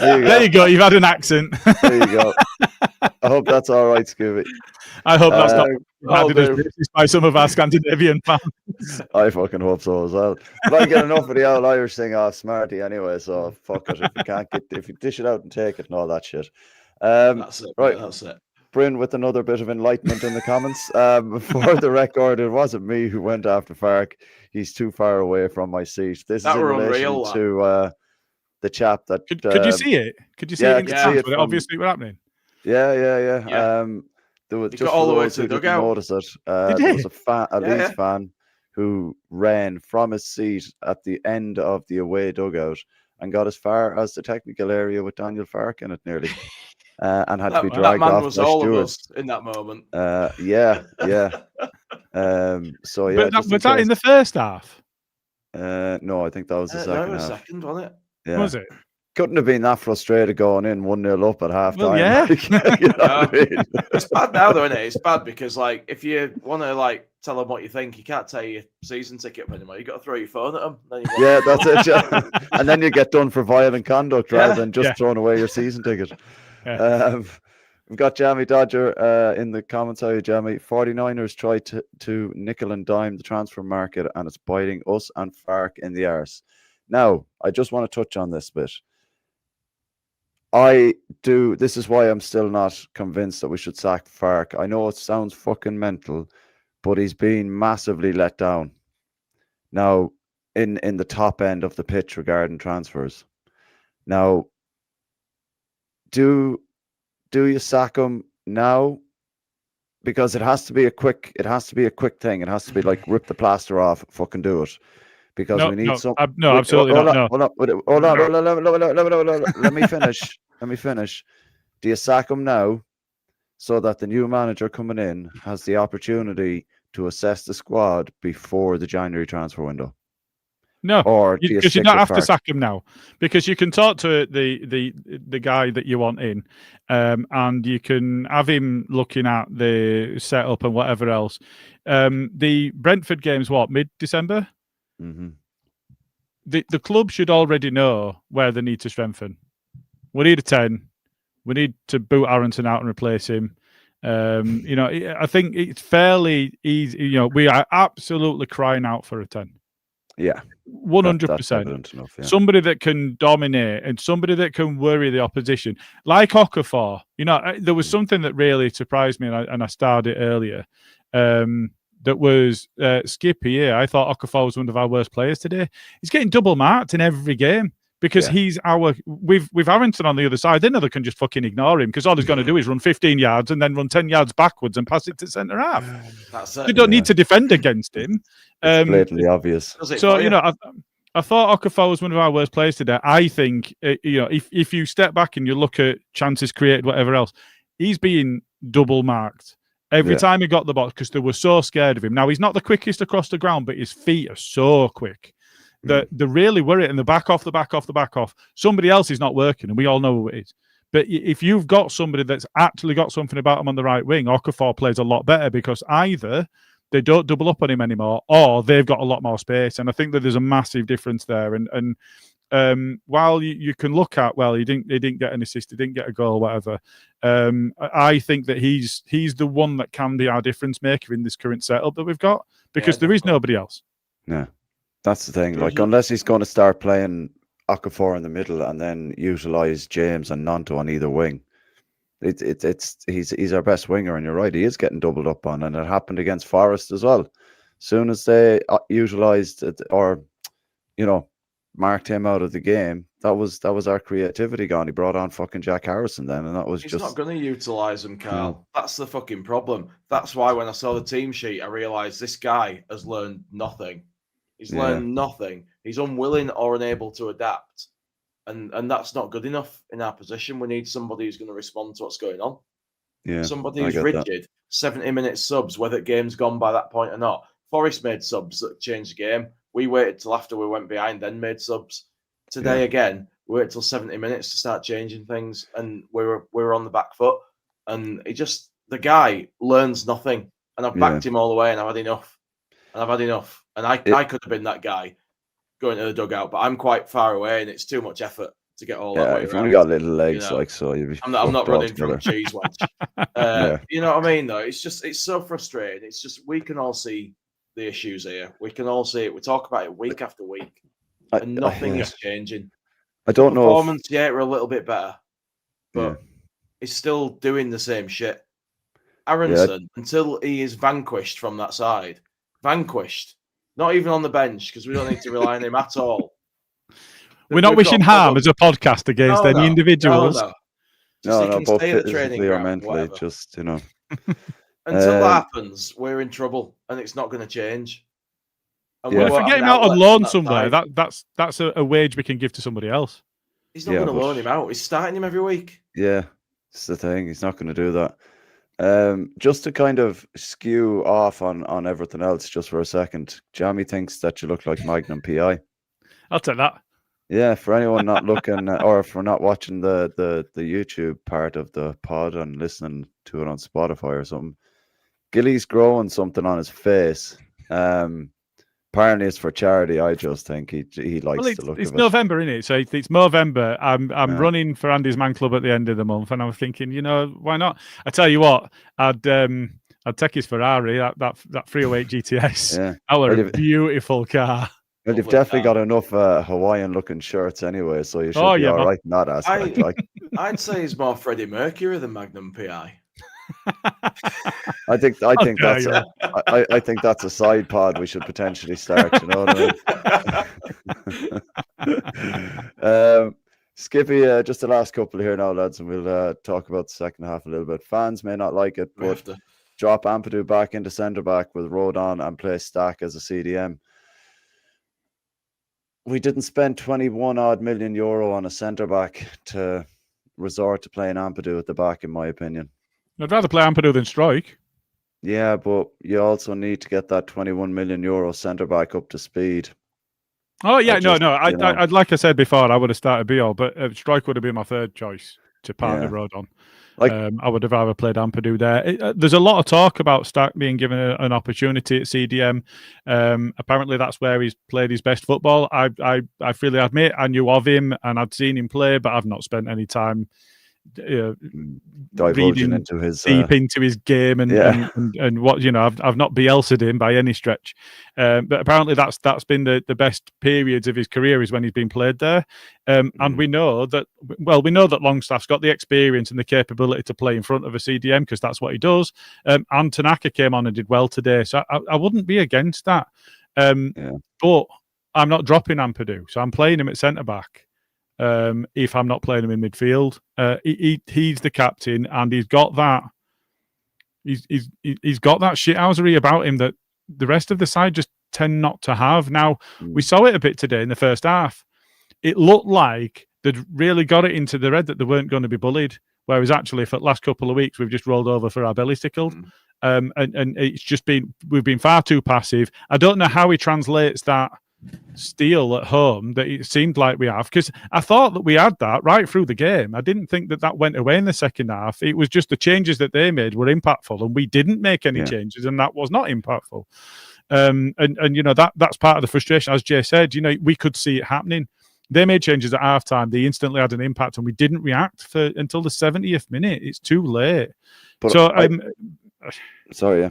There you go. You've had an accent. There you go. I hope that's all right, Scooby. I hope that's not by some of our Scandinavian fans. I fucking hope so as well. But I get enough of the old Irish thing off Smarty anyway, so fuck it. If you dish it out and take it and all that shit. That's it. Right. That's it. Bryn with another bit of enlightenment in the comments. For the record, it wasn't me who went after Fark. He's too far away from my seat. This is in relation to the chap that. Could you see it? Could you see it? See it from, obviously, what happening? Yeah. There was just all the way those to who the didn't notice it. There was a Leeds fan who ran from his seat at the end of the away dugout and got as far as the technical area with Daniel Fark in it nearly. And had to be dragged off by stewards in that moment. Yeah. So yeah, was that in the first half? No, I think that was the second half. Second, wasn't it? Yeah. Was it? Couldn't have been that frustrated going in 1-0 up at half time. Well, yeah. You know what I mean? It's bad now, though, isn't it? It's bad because, like, if you want to tell them what you think, you can't take your season ticket anymore. You got to throw your phone at them. Yeah, that's it. Yeah. And then you get done for violent conduct rather than just throwing away your season ticket. Yeah. We've got Jamie Dodger in the comments. How are you, Jamie? 49ers tried to nickel and dime the transfer market, and it's biting us and Fark in the arse. Now, I just want to touch on this bit. This is why I'm still not convinced that we should sack Fark. I know it sounds fucking mental, but he's been massively let down now in the top end of the pitch regarding transfers. Now, do you sack him now? Because it has to be a quick thing. It has to be like rip the plaster off, fucking do it. Because we need absolutely not. Hold on. Let me finish. Do you sack him now so that the new manager coming in has the opportunity to assess the squad before the January transfer window? No, or because you don't have to sack him now, because you can talk to the guy that you want in, and you can have him looking at the setup and whatever else. The Brentford game's mid-December? Mm-hmm. The club should already know where they need to strengthen. We need a 10. We need to boot Arrington out and replace him. I think it's fairly easy. We are absolutely crying out for a 10. Yeah, 100%. Somebody that can dominate and somebody that can worry the opposition, like Okafor. There was something that really surprised me, and I started it earlier. That was Skippy. Yeah, I thought Okafor was one of our worst players today. He's getting double marked in every game because he's with Arrington on the other side. They know they can just fucking ignore him because all he's going to do is run 15 yards and then run 10 yards backwards and pass it to centre half. That's it. They don't need to defend against him. It's blatantly obvious. So I thought Okafor was one of our worst players today. I think if you step back and you look at chances created, whatever else, he's being double marked every time he got the box because they were so scared of him. Now he's not the quickest across the ground, but his feet are so quick. that they're really worried and the back off. Somebody else is not working, and we all know who it is. But if you've got somebody that's actually got something about them on the right wing, Okafor plays a lot better because either they don't double up on him anymore, or they've got a lot more space. And I think that there's a massive difference there. And while you can look at, well, he didn't get an assist, he didn't get a goal, whatever. I think that he's the one that can be our difference maker in this current setup that we've got, because there is nobody else. Yeah, that's the thing. Like, unless he's going to start playing Okafor in the middle and then utilize James and Nanto on either wing, he's our best winger. And you're right, he is getting doubled up on, and it happened against Forest as well. Soon as they utilized it, or marked him out of the game, that was our creativity gone. He brought on fucking Jack Harrison then, and that was he's just not going to utilize him, Karl. That's the fucking problem. That's why when I saw the team sheet, I realized this guy has learned nothing. He's learned nothing. He's unwilling or unable to adapt. And that's not good enough in our position. We need somebody who's going to respond to what's going on. Yeah, somebody who's rigid, 70-minute subs, whether the game's gone by that point or not. Forest made subs that changed the game. We waited till after we went behind, then made subs. Today, again, we waited till 70 minutes to start changing things, and we were on the back foot. And the guy learns nothing. And I've backed him all the way, and I've had enough. And I could have been that guy going to the dugout, but I'm quite far away, and it's too much effort to get all that way if around. you only got little legs, so you'd be. I'm not running from a cheese wedge. You know what I mean, though? It's so frustrating. It's just, we can all see the issues here. We can all see it. We talk about it week after week, and nothing is changing. I don't know. Performance, we're a little bit better, but he's still doing the same shit. Aronson, until he is vanquished from that side, not even on the bench, because we don't need to rely on him at all. We're not wishing harm as a podcast against any individuals. No, both physically or mentally, just Until that happens, we're in trouble, and it's not going to change. And if we get him out on loan somewhere, that's a wage we can give to somebody else. He's not going to loan him out. He's starting him every week. Yeah, it's the thing. He's not going to do that. Just to kind of skew off on everything else, just for a second, Jamie thinks that you look like Magnum PI. I'll take that. Yeah, for anyone not looking or if we're not watching the YouTube part of the pod and listening to it on Spotify or something, Gilly's growing something on his face. Apparently it's for charity. I just think he likes the look of it. It's November, isn't it? So it's November. I'm running for Andy's Man Club at the end of the month, and I was thinking, why not? I tell you what, I'd take his Ferrari, that 308 GTS. Yeah. That was a beautiful car. Well, you've definitely got enough Hawaiian-looking shirts anyway, so you should be all right in that aspect. I'd say he's more Freddie Mercury than Magnum PI. I think that's a side pod we should potentially start. You know what I mean? Skippy, just the last couple here now, lads, and we'll talk about the second half a little bit. Fans may not like it, but drop Ampadu back into centre back with Rodon and play Stack as a CDM. We didn't spend 21 odd million euro on a centre back to resort to playing Ampadu at the back, in my opinion. I'd rather play Ampadu than strike. Yeah, but you also need to get that 21 million euro centre back up to speed. Oh yeah, I'd like I said before, I would have started Biol, but strike would have been my third choice to partner Rodon. I would have rather played Ampadu there. There's a lot of talk about Stack being given an opportunity at CDM. Apparently, that's where he's played his best football. I freely admit I knew of him and I'd seen him play, but I've not spent any time divulging into his deep into his game and what I've not Bielsa'd him by any stretch, but apparently that's been the best periods of his career is when he's been played there, and we know that Longstaff's got the experience and the capability to play in front of a CDM because that's what he does, and Tanaka came on and did well today, so I wouldn't be against that, but I'm not dropping Ampadu, so I'm playing him at centre back. If I'm not playing him in midfield, he's the captain, and he's got that. He's got that shithousery about him that the rest of the side just tend not to have. Now we saw it a bit today in the first half. It looked like they'd really got it into their head that they weren't going to be bullied, whereas actually for the last couple of weeks we've just rolled over for our bellies tickled, and it's just we've been far too passive. I don't know how he translates that steal at home that it seemed like we have, because I thought that we had that right through the game. I didn't think that went away in the second half. It was just the changes that they made were impactful, and we didn't make any changes, and that was not impactful. And that's part of the frustration, as Jay said. We could see it happening. They made changes at halftime. They instantly had an impact, and we didn't react until the 70th minute. It's too late. But sorry, yeah.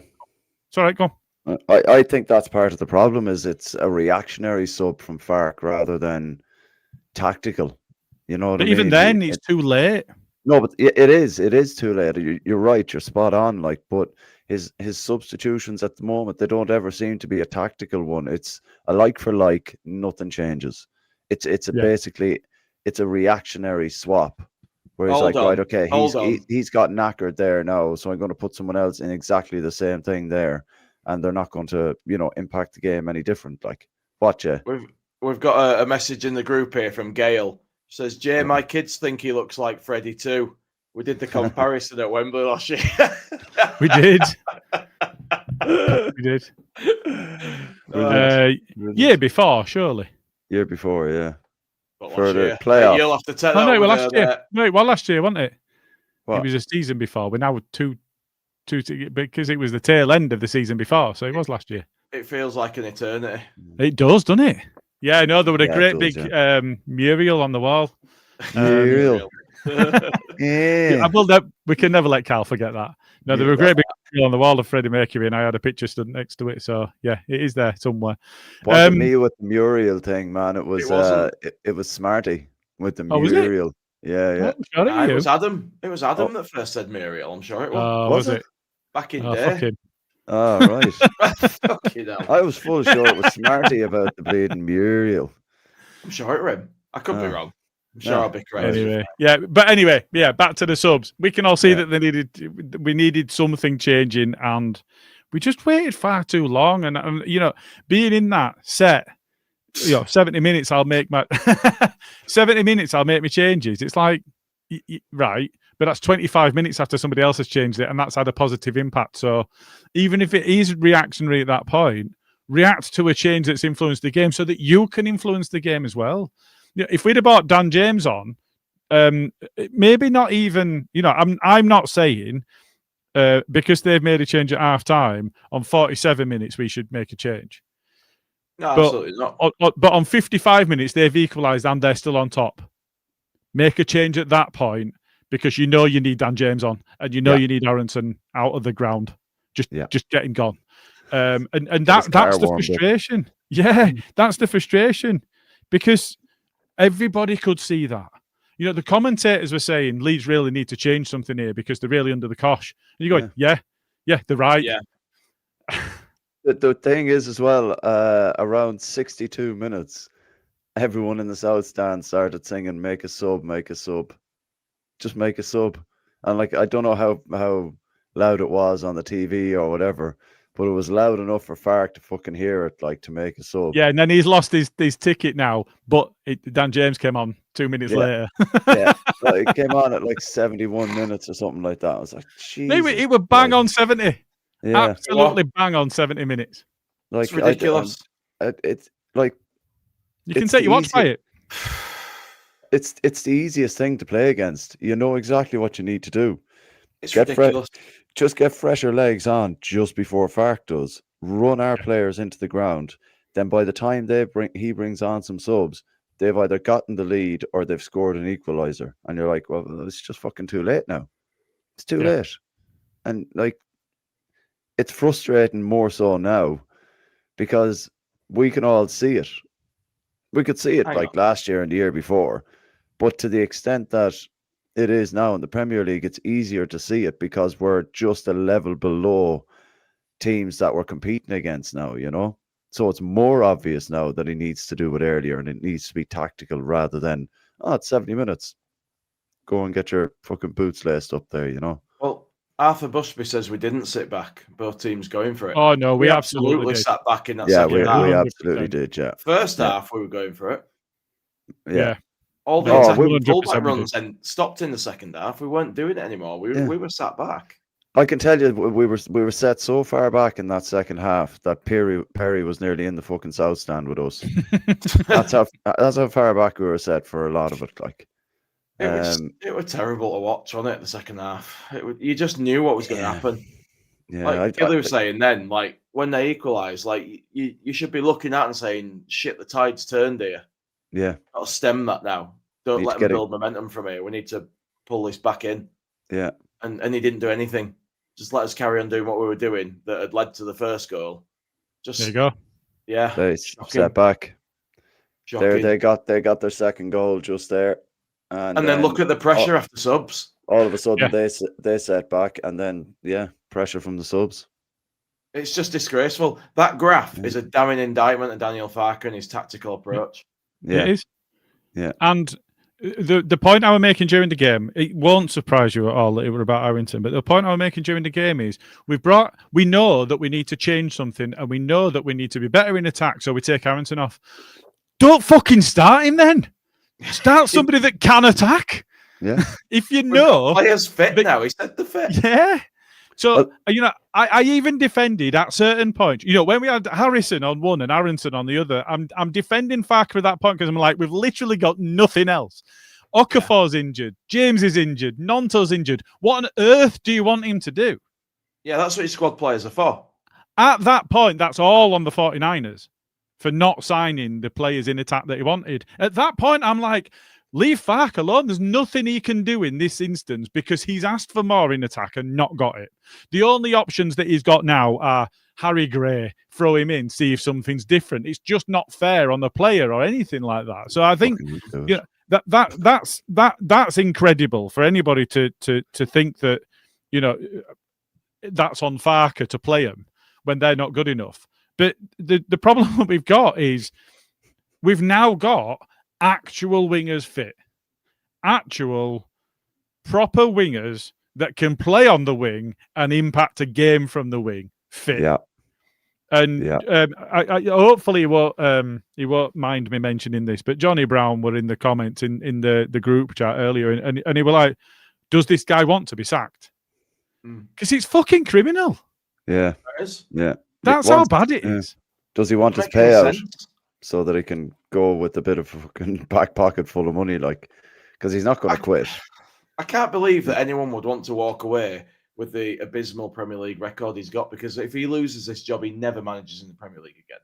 It's all right, go on. I think that's part of the problem, is it's a reactionary sub from Farke rather than tactical. You know what I mean? Even then, it's too late. No, but it is too late. You're right. You're spot on. But his substitutions at the moment, they don't ever seem to be a tactical one. It's a like for like, nothing changes. It's basically it's a reactionary swap. Where he's right, okay, he's got knackered there now, so I'm going to put someone else in exactly the same thing there, and they're not going to, impact the game any different. Watch it. We've got a message in the group here from Gail. She says, Jay, my kids think he looks like Freddie too. We did the comparison at Wembley last year. We did. We did. Year before, surely. Year before, yeah. For the playoff. You'll have to tell no, it was last year. No, it was last year, wasn't it? What? It was a season before. We're now two, because it was the tail end of the season before, so it was last year. It feels like an eternity. It does, doesn't it? Yeah, I know. There were a great big mural on the wall. Mural. Yeah. We can never let Karl forget that. No, there were a great big mural on the wall of Freddie Mercury, and I had a picture stood next to it. So yeah, it is there somewhere. Wasn't me with the mural thing, man. It was it was Smarty with the mural. Yeah. It was Adam. It was Adam that first said Muriel. I'm sure it was. Was it? Back in day. Oh, right. I was full sure it was Smarty about the bleeding Muriel. I'm sure it read. I could be wrong. I'm sure I'll be correct. Anyway, back to the subs. We can all see that we needed something changing, and we just waited far too long. And being in that set, 70 minutes, I'll make my 70 minutes. I'll make my changes. It's like, right. But that's 25 minutes after somebody else has changed it, and that's had a positive impact. So even if it is reactionary at that point, react to a change that's influenced the game so that you can influence the game as well. If we'd have brought Dan James on, maybe not even, I'm not saying because they've made a change at half-time, on 47 minutes we should make a change. No, absolutely not. But on 55 minutes, they've equalised and they're still on top. Make a change at that point, because you need Dan James on, and you need Aronson out of the ground, just getting gone, and that's the frustration. Yeah, that's the frustration, because everybody could see that. The commentators were saying Leeds really need to change something here because they're really under the cosh. And you're going, yeah, they're right. Yeah. The thing is as well, around 62 minutes, everyone in the South Stand started singing, "Make a sub, make a sub." Just make a sub. And I don't know how loud it was on the TV or whatever, but it was loud enough for Farke to fucking hear it, to make a sub. Yeah, and then he's lost his ticket now, but Dan James came on 2 minutes later. Yeah, it came on at 71 minutes or something like that. I was like, Jesus. It would bang on 70. Yeah. Absolutely bang on 70 minutes. It's ridiculous. It's you can set your watch by it. It's the easiest thing to play against. You know exactly what you need to do. It's ridiculous. Just get fresher legs on just before Farke does. Run our players into the ground. Then by the time he brings on some subs, they've either gotten the lead or they've scored an equaliser. And you're like, well, it's just fucking too late now. It's too late. And it's frustrating more so now because we can all see it. We could see it last year and the year before. But to the extent that it is now in the Premier League, it's easier to see it because we're just a level below teams that we're competing against now, So it's more obvious now that he needs to do it earlier, and it needs to be tactical rather than, it's 70 minutes. Go and get your fucking boots laced up there, Well, Arthur Busby says we didn't sit back. Both teams going for it. Oh, no, we absolutely sat back in that second half. We absolutely did, yeah. First half, we were going for it. Yeah. All the attacking fullback runs and stopped in the second half. We weren't doing it anymore. We were sat back. I can tell you, we were set so far back in that second half that Perry was nearly in the fucking south stand with us. that's how far back we were set for a lot of it. Like, it was terrible to watch, wasn't it? The second half, you just knew what was going to happen. Yeah, like Gilly was saying then, like when they equalised, like you should be looking at and saying, "Shit, the tide's turned here." Yeah, I'll stem that now. Don't let them build momentum from here. We need to pull this back in. Yeah, and he didn't do anything. Just let us carry on doing what we were doing that had led to the first goal. Just there you go. Yeah, they set back. Shocking. They got their second goal just there, and then look at the pressure after subs. All of a sudden, they set back, and then pressure from the subs. It's just disgraceful. That graph is a damning indictment of Daniel Farke and his tactical approach. Yeah, it is. Yeah, and the point I was making during the game, it won't surprise you at all that it was about Harrington, but the point I was making during the game is we know that we need to change something, and we know that we need to be better in attack, so we take Harrington off. Don't fucking start him then. Start somebody that can attack. Yeah. If you know players fit now, he said the fit. Yeah. So I even defended at certain points. When we had Harrison on one and Harrington on the other, I'm defending Farke at that point because I'm like, we've literally got nothing else. Okafor's injured, James is injured, Nonto's injured. What on earth do you want him to do? Yeah, that's what your squad players are for. At that point, that's all on the 49ers for not signing the players in attack that he wanted. At that point, I'm like, leave Farke alone. There's nothing he can do in this instance because he's asked for more in attack and not got it. The only options that he's got now are Harry Gray, throw him in, see if something's different. It's just not fair on the player or anything like that. So I think that's incredible for anybody to think that that's on Farke to play them when they're not good enough. But the problem that we've got is we've now got actual wingers fit. Actual proper wingers that can play on the wing and impact a game from the wing fit. Yeah. And I hopefully he won't mind me mentioning this, but Johnny Brown were in the comments in the group chat earlier, and he were like, does this guy want to be sacked? Because it's fucking criminal. Yeah. It is. Yeah. That's how bad it is. Does he want his payout so that he can go with a bit of a fucking back pocket full of money? Like, because he's not going to quit. I can't believe that anyone would want to walk away with the abysmal Premier League record he's got, because if he loses this job, he never manages in the Premier League again.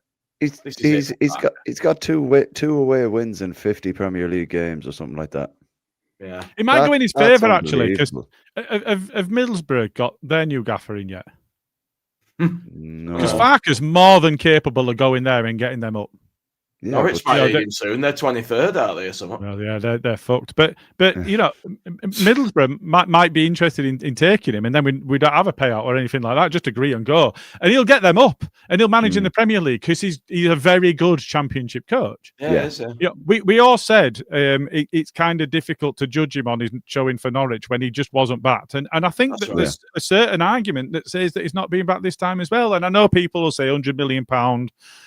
He's got two away wins in 50 Premier League games or something like that. Yeah, it might go in his favour actually, because have Middlesbrough got their new gaffer in yet? No, because Farke's more than capable of going there and getting them up. Yeah, Norwich might hit him soon. They're 23rd, aren't they, or something? Well, yeah, they're fucked. But Middlesbrough might be interested in taking him, and then we don't have a payout or anything like that. Just agree and go, and he'll get them up, and he'll manage in the Premier League because he's a very good Championship coach. Yeah. We all said it's kind of difficult to judge him on his showing for Norwich when he just wasn't backed, and I think there's a certain argument that says that he's not being backed this time as well. And I know people will say £100 million,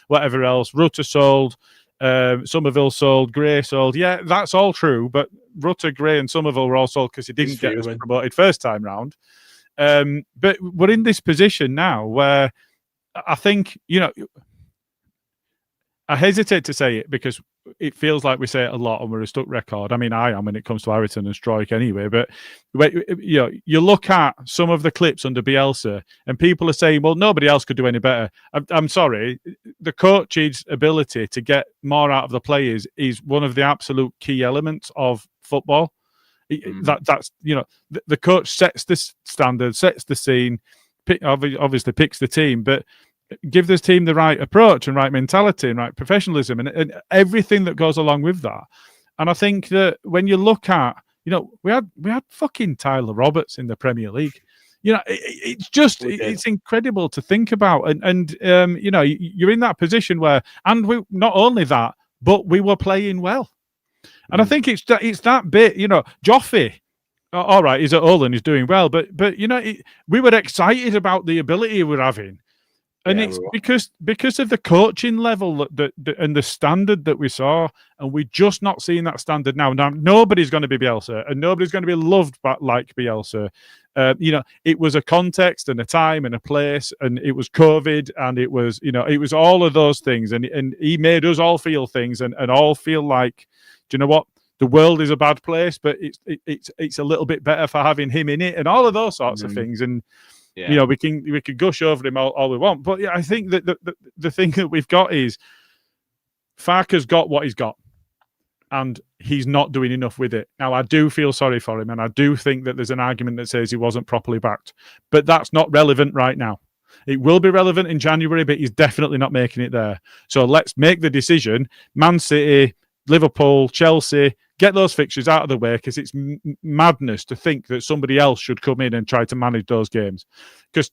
whatever else. Rutter sold. Somerville sold, Gray sold. Yeah, that's all true. But Rutter, Gray, and Somerville were all sold because he didn't get us promoted first time round. But we're in this position now where I think, I hesitate to say it because it feels like we say it a lot and we're a stuck record. I mean, I am when it comes to Harrington and Strike anyway. But you look at some of the clips under Bielsa and people are saying, well, nobody else could do any better. I'm sorry. The coach's ability to get more out of the players is one of the absolute key elements of football. That's the coach sets the standard, sets the scene, obviously picks the team, but give this team the right approach and right mentality and right professionalism and everything that goes along with that. And I think that when you look at, we had fucking Tyler Roberts in the Premier League. It's incredible to think about. And you're in that position where, and we not only that, but we were playing well. And I think it's that bit, Joffrey, all right, he's at Hull and he's doing well, but we were excited about the ability we're having. And it's because of the coaching level and the standard that we saw, and we're just not seeing that standard now. Now, nobody's going to be Bielsa, and nobody's going to be loved like Bielsa. It was a context and a time and a place, and it was COVID, and it was all of those things, and he made us all feel things and all feel like, do you know what? The world is a bad place, but it's a little bit better for having him in it, and all of those sorts of things. And we could gush over him all we want, but I think that the thing that we've got is Farke's got what he's got, and he's not doing enough with it. Now, I do feel sorry for him, and I do think that there's an argument that says he wasn't properly backed, but that's not relevant right now. It will be relevant in January, but he's definitely not making it there. So let's make the decision. Man City, Liverpool, Chelsea, get those fixtures out of the way, because it's madness to think that somebody else should come in and try to manage those games, because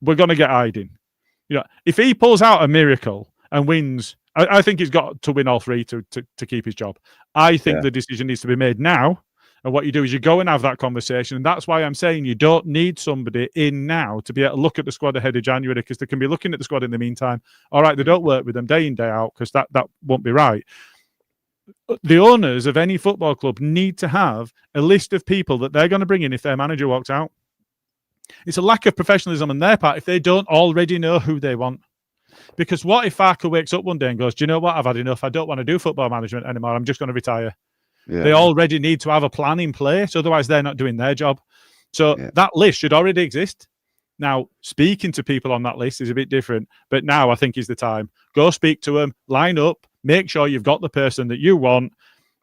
we're going to get hiding. If he pulls out a miracle and wins, I think he's got to win all three to keep his job. I think the decision needs to be made now. And what you do is you go and have that conversation. And that's why I'm saying you don't need somebody in now to be able to look at the squad ahead of January, because they can be looking at the squad in the meantime. All right, they don't work with them day in, day out, because that won't be right. The owners of any football club need to have a list of people that they're going to bring in if their manager walks out. It's a lack of professionalism on their part if they don't already know who they want. Because what if Farke wakes up one day and goes, do you know what? I've had enough. I don't want to do football management anymore. I'm just going to retire. Yeah. They already need to have a plan in place. Otherwise, they're not doing their job. So that list should already exist. Now, speaking to people on that list is a bit different. But now I think is the time. Go speak to them, line up, make sure you've got the person that you want.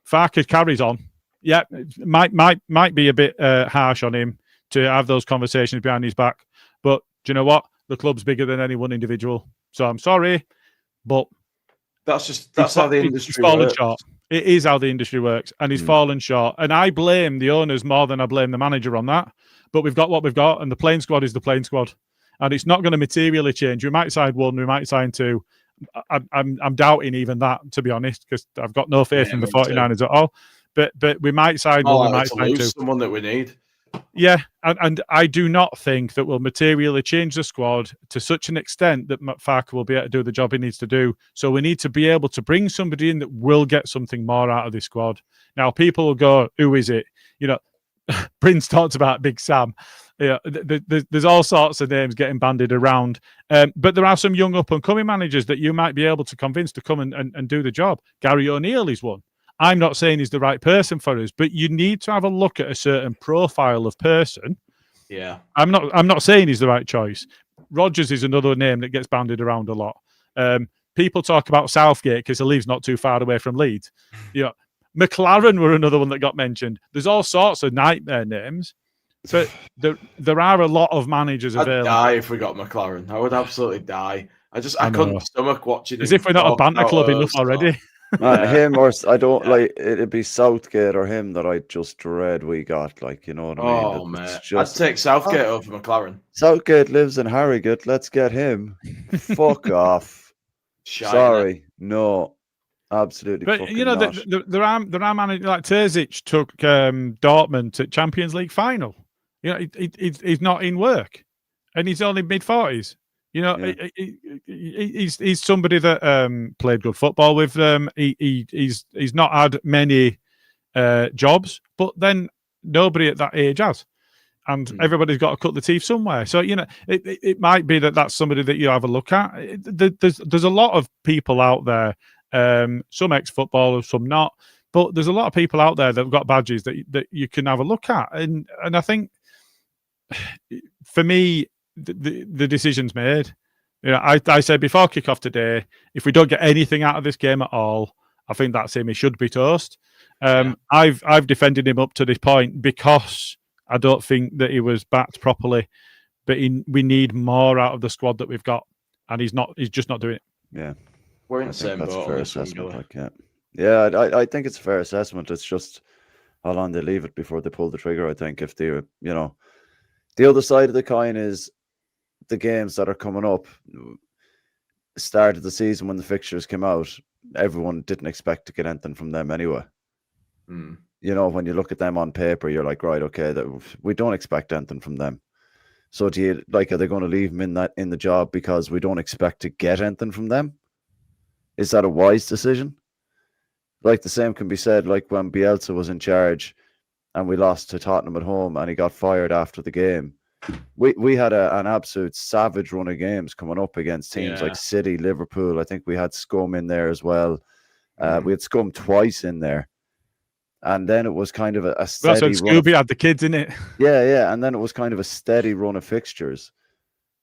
Farke carries on. Yeah, might be a bit harsh on him to have those conversations behind his back. But do you know what? The club's bigger than any one individual. So I'm sorry, but that's how the industry works. Short. It is how the industry works, and he's fallen short. And I blame the owners more than I blame the manager on that. But we've got what we've got, and the playing squad is the playing squad, and it's not going to materially change. We might sign one, we might sign two. I'm doubting even that, to be honest, because I've got no faith in the 49ers at all. But we might sign one, we might sign two. Someone that we need. Yeah, and I do not think that will materially change the squad to such an extent that Farke will be able to do the job he needs to do. So we need to be able to bring somebody in that will get something more out of this squad. Now, people will go, who is it? Prince talked about Big Sam. There's all sorts of names getting bandied around. But there are some young up-and-coming managers that you might be able to convince to come and do the job. Gary O'Neill is one. I'm not saying he's the right person for us, but you need to have a look at a certain profile of person. Yeah. I'm not saying he's the right choice. Rodgers is another name that gets bandied around a lot. People talk about Southgate because he lives not too far away from Leeds. McLaren were another one that got mentioned. There's all sorts of nightmare names, but there are a lot of managers available. I'd die if we got McLaren. I would absolutely die. I couldn't stomach watching. As if we're not a banter club enough already. Man, him or I don't like it'd be Southgate or him that I just dread we got, like, you know what I mean? Oh man, I'd take Southgate over McLaren. Southgate lives in Harrogate. Let's get him. Fuck off. Sorry, no, absolutely. But there are managers like Terzic took Dortmund to Champions League final. He's not in work, and he's only mid-40s. He's somebody that played good football with them. He's not had many jobs, but then nobody at that age has, and everybody's got to cut the teeth somewhere. So it might be that that's somebody that you have a look at. There's a lot of people out there, some ex-footballers, some not, but there's a lot of people out there that've got badges that you can have a look at, and I think for me, the decision's made. I said before kickoff today, if we don't get anything out of this game at all, I think that's him. He should be toast. I've defended him up to this point because I don't think that he was backed properly. But we need more out of the squad that we've got, and he's just not doing it. Yeah, we're in the same boat. Fair assessment. I think it's a fair assessment. It's just how long they leave it before they pull the trigger. I think if they, the other side of the coin is the games that are coming up. Start of the season when the fixtures came out, everyone didn't expect to get anything from them anyway. When you look at them on paper, you're like, right, okay, we don't expect anything from them. So do you are they going to leave him in the job because we don't expect to get anything from them? Is that a wise decision? Like, the same can be said like when Bielsa was in charge and we lost to Tottenham at home and he got fired after the game. We had an absolute savage run of games coming up against teams like City, Liverpool. I think we had Scum in there as well. We had Scum twice in there. And then it was kind of a steady run. Scooby had the kids in it. Yeah. And then it was kind of a steady run of fixtures.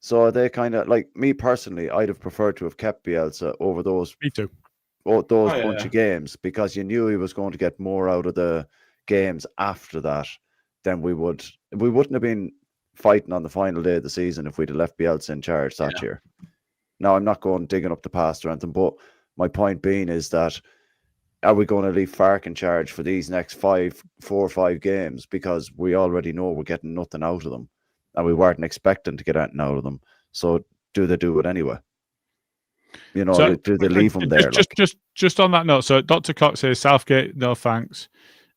So they kind of, like, me personally, I'd have preferred to have kept Bielsa over those. Me too. Bunch of games, because you knew he was going to get more out of the games after that than we would. We wouldn't have been fighting on the final day of the season if we'd have left Bielsa in charge that year. Now, I'm not going digging up the past or anything, but my point being is that, are we going to leave Fark in charge for these next 4 or 5 games because we already know we're getting nothing out of them and we weren't expecting to get anything out of them? So do they do it anyway? You know, so, do they leave them there? Just on that note, so Dr. Cox says Southgate, no thanks.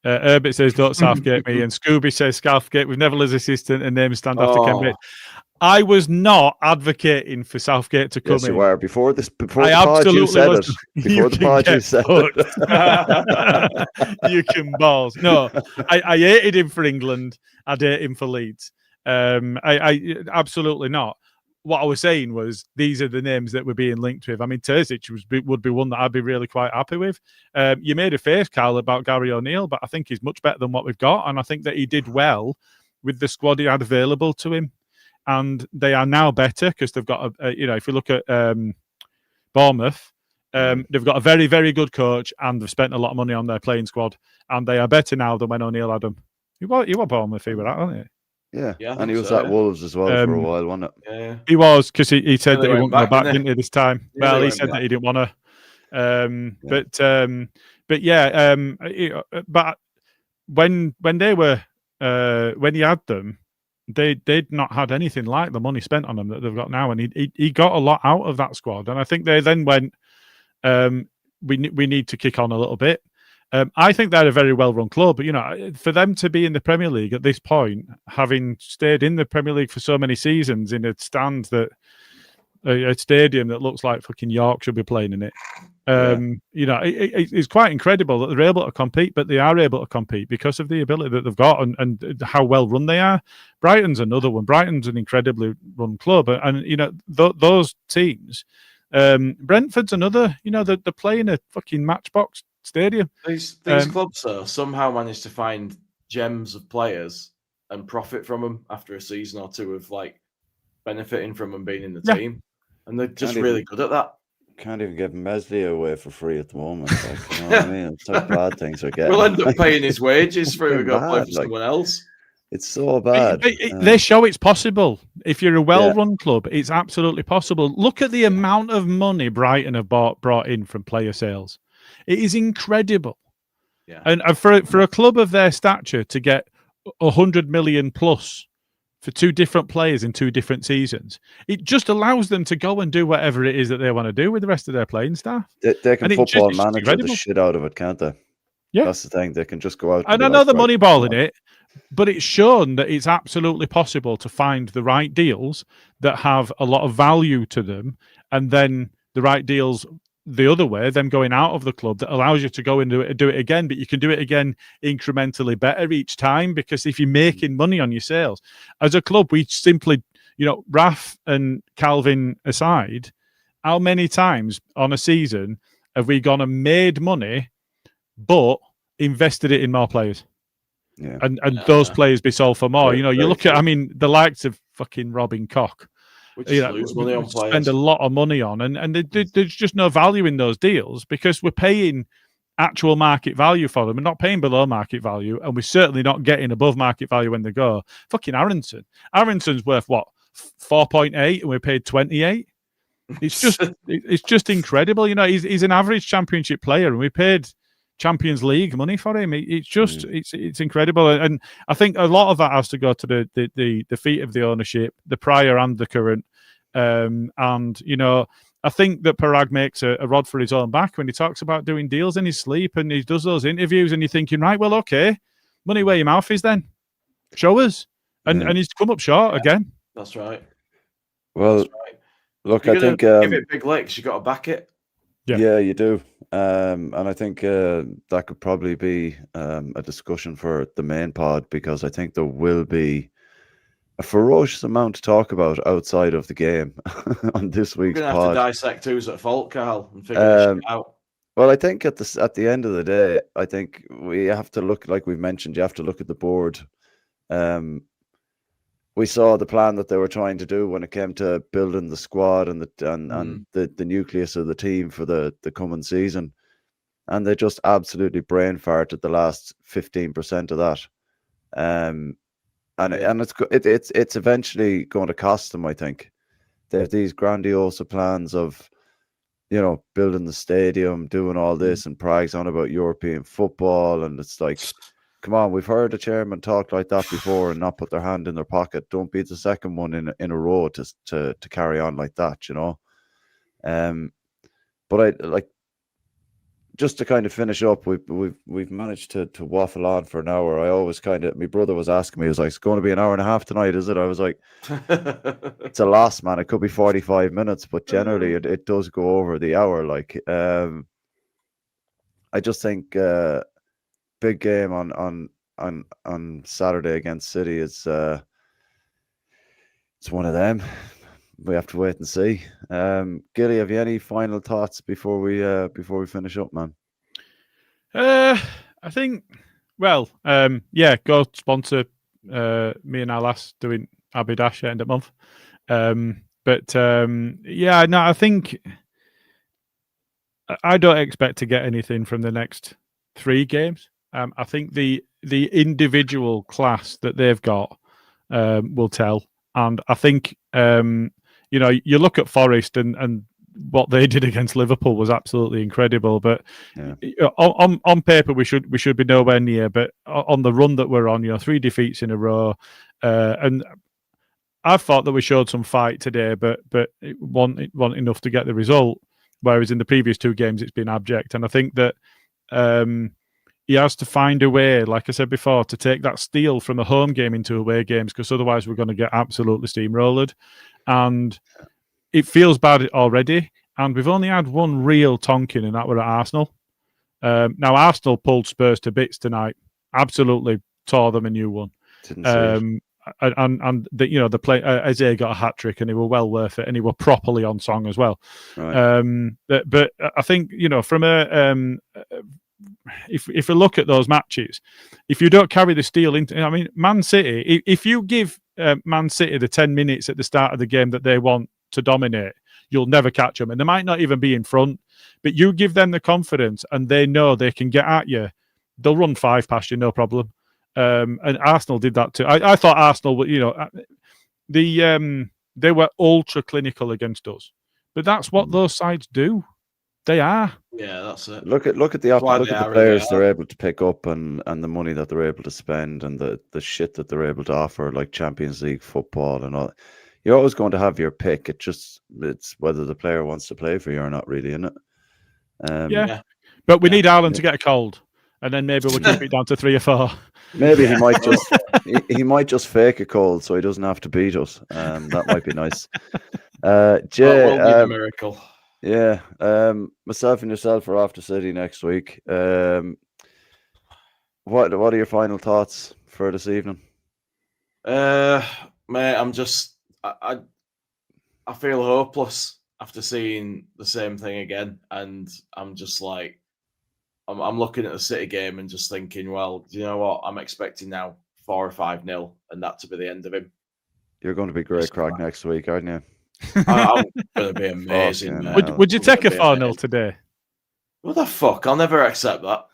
Herbert says don't Southgate me, and Scooby says Southgate with Neville as assistant and name stand after Ken Bates. I was not advocating for Southgate to come in. Yes, you were. Before the pod you said it. Before the pod you said it. You can balls. No, I hated him for England. I'd hate him for Leeds. I absolutely not. What I was saying was these are the names that we're being linked with. I mean, Terzic would be one that I'd be really quite happy with. You made a face, Karl, about Gary O'Neill, but I think he's much better than what we've got, and I think that he did well with the squad he had available to him. And they are now better because they've got if you look at Bournemouth, they've got a very, very good coach and they've spent a lot of money on their playing squad, and they are better now than when O'Neill had them. You were Bournemouth, he were at, wasn't he? Yeah, and he was at Wolves as well for a while, wasn't it? Yeah. He was, because he said that he wouldn't go back, didn't he, this time? Yeah, well, he said that he didn't want to. But when they were when he had them, they'd not had anything like the money spent on them that they've got now, and he got a lot out of that squad. And I think they then went, we need to kick on a little bit. I think they're a very well-run club, but, you know, for them to be in the Premier League at this point, having stayed in the Premier League for so many seasons in a stand that a stadium that looks like fucking York should be playing in it, you know, it's quite incredible that they're able to compete, but they are able to compete because of the ability that they've got and how well-run they are. Brighton's another one. Brighton's an incredibly run club, and you know, those teams. Brentford's another. You know, they're playing a fucking Matchbox stadium. These clubs somehow managed to find gems of players and profit from them after a season or two of like benefiting from them being in the team, and they're just really good at that. Can't even give Meslier away for free at the moment. Like, you know what I mean? It's how bad things are getting. We'll end up paying his wages for him to go play for someone else. It's so bad. They show it's possible. If you're a well-run club, it's absolutely possible. Look at the amount of money Brighton have brought in from player sales. It is incredible. Yeah. And for a club of their stature to get 100 million plus for 2 different players in 2 different seasons, it just allows them to go and do whatever it is that they want to do with the rest of their playing staff. They can football manager the shit out of it, can't they? Yeah. That's the thing. They can just go out. And I know the money ball in it, but it's shown that it's absolutely possible to find the right deals that have a lot of value to them, and then the right deals the other way, them going out of the club, that allows you to go and do it again, but you can do it again incrementally better each time, because if you're making money on your sales, as a club, we simply, you know, Raf and Calvin aside, how many times on a season have we gone and made money but invested it in more players? Yeah. And those players be sold for more. You know, you look at, I mean, the likes of fucking Robin Koch, you know, lose money on players. Spend a lot of money on, and there's just no value in those deals because we're paying actual market value for them. We're not paying below market value, and we're certainly not getting above market value when they go. Fucking Aronson. Worth what, 4.8, and we paid 28. It's just incredible. You know, he's an average Championship player, and we paid Champions League money for him. It's just it's incredible, and I think a lot of that has to go to the feet of the ownership, the prior and the current. And you know, I think that Parag makes a rod for his own back when he talks about doing deals in his sleep, and he does those interviews, and you're thinking, right, well, okay, money where your mouth is, then show us, and he's come up short again. That's right. Well, That's right. Look, You're I think give it big licks. You got to back it. Yeah, you do. And I think that could probably be a discussion for the main pod, because I think there will be a ferocious amount to talk about outside of the game on this week's We're going to have pod. to dissect who's at fault, Karl, and figure this shit out. Well, I think at the end of the day, I think we have to look, like we've mentioned, you have to look at the board. We saw the plan that they were trying to do when it came to building the squad and the nucleus of the team for the coming season, and they just absolutely brain farted the last 15% of that. And it's eventually going to cost them. I think they have these grandiose plans of, building the stadium, doing all this, and Prague's on about European football, and it's like, come on, we've heard the chairman talk like that before and not put their hand in their pocket. Don't be the second one in a row to carry on like that, But I like, just to kind of finish up, we've managed to waffle on for an hour. I always my brother was asking me, he was like, it's going to be an hour and a half tonight, is it? I was like, it's a loss, man. It could be 45 minutes, but generally it does go over the hour. Like, I just think big game on Saturday against City is it's one of them. We have to wait and see. Gilly, have you any final thoughts before we finish up, man? I think, well, go sponsor me and Alas doing Abidash end of month. I think I don't expect to get anything from the next 3 games. I think the individual class that they've got will tell, and I think you look at Forest and what they did against Liverpool was absolutely incredible. But on paper, we should be nowhere near. But on the run that we're on, 3 defeats in a row, and I thought that we showed some fight today, but it wasn't enough to get the result. Whereas in the previous 2 games, it's been abject. And I think that he has to find a way, like I said before, to take that steal from a home game into away games, because otherwise we're going to get absolutely steamrolled. And it feels bad already. And we've only had 1 real tonking, and that were at Arsenal. Now, Arsenal pulled Spurs to bits tonight. Absolutely tore them a new one. Didn't see it. And the play, Isaiah got a hat trick, and he were well worth it, and he were properly on song as well. Right. But I think from a if we look at those matches, if you don't carry the steal into, Man City, if you give Man City the 10 minutes at the start of the game that they want to dominate, you'll never catch them, and they might not even be in front. But you give them the confidence, and they know they can get at you. They'll run 5 past you, no problem. And Arsenal did that too. I thought Arsenal were, they were ultra clinical against us, but that's what those sides do. They are. Yeah, that's it. Look at the players they're able to pick up, and the money that they're able to spend, and the shit that they're able to offer, like Champions League football and all. You're always going to have your pick. It's whether the player wants to play for you or not, really, isn't it? But we need Ireland to get a cold, and then maybe we'll keep it down to 3 or 4. Maybe he might just he might just fake a cold so he doesn't have to beat us. That might be nice. Jay, will be a miracle. Yeah, myself and yourself are off to City next week. What are your final thoughts for this evening? Mate, I'm just I feel hopeless after seeing the same thing again, and I'm just like, I'm looking at the City game and just thinking, well, do you know what? I'm expecting now 4 or 5-0, and that to be the end of him. You're going to be great crack next week, aren't you? I'm going to be amazing. Oh, would you take a 4-0 today? What the fuck? I'll never accept that.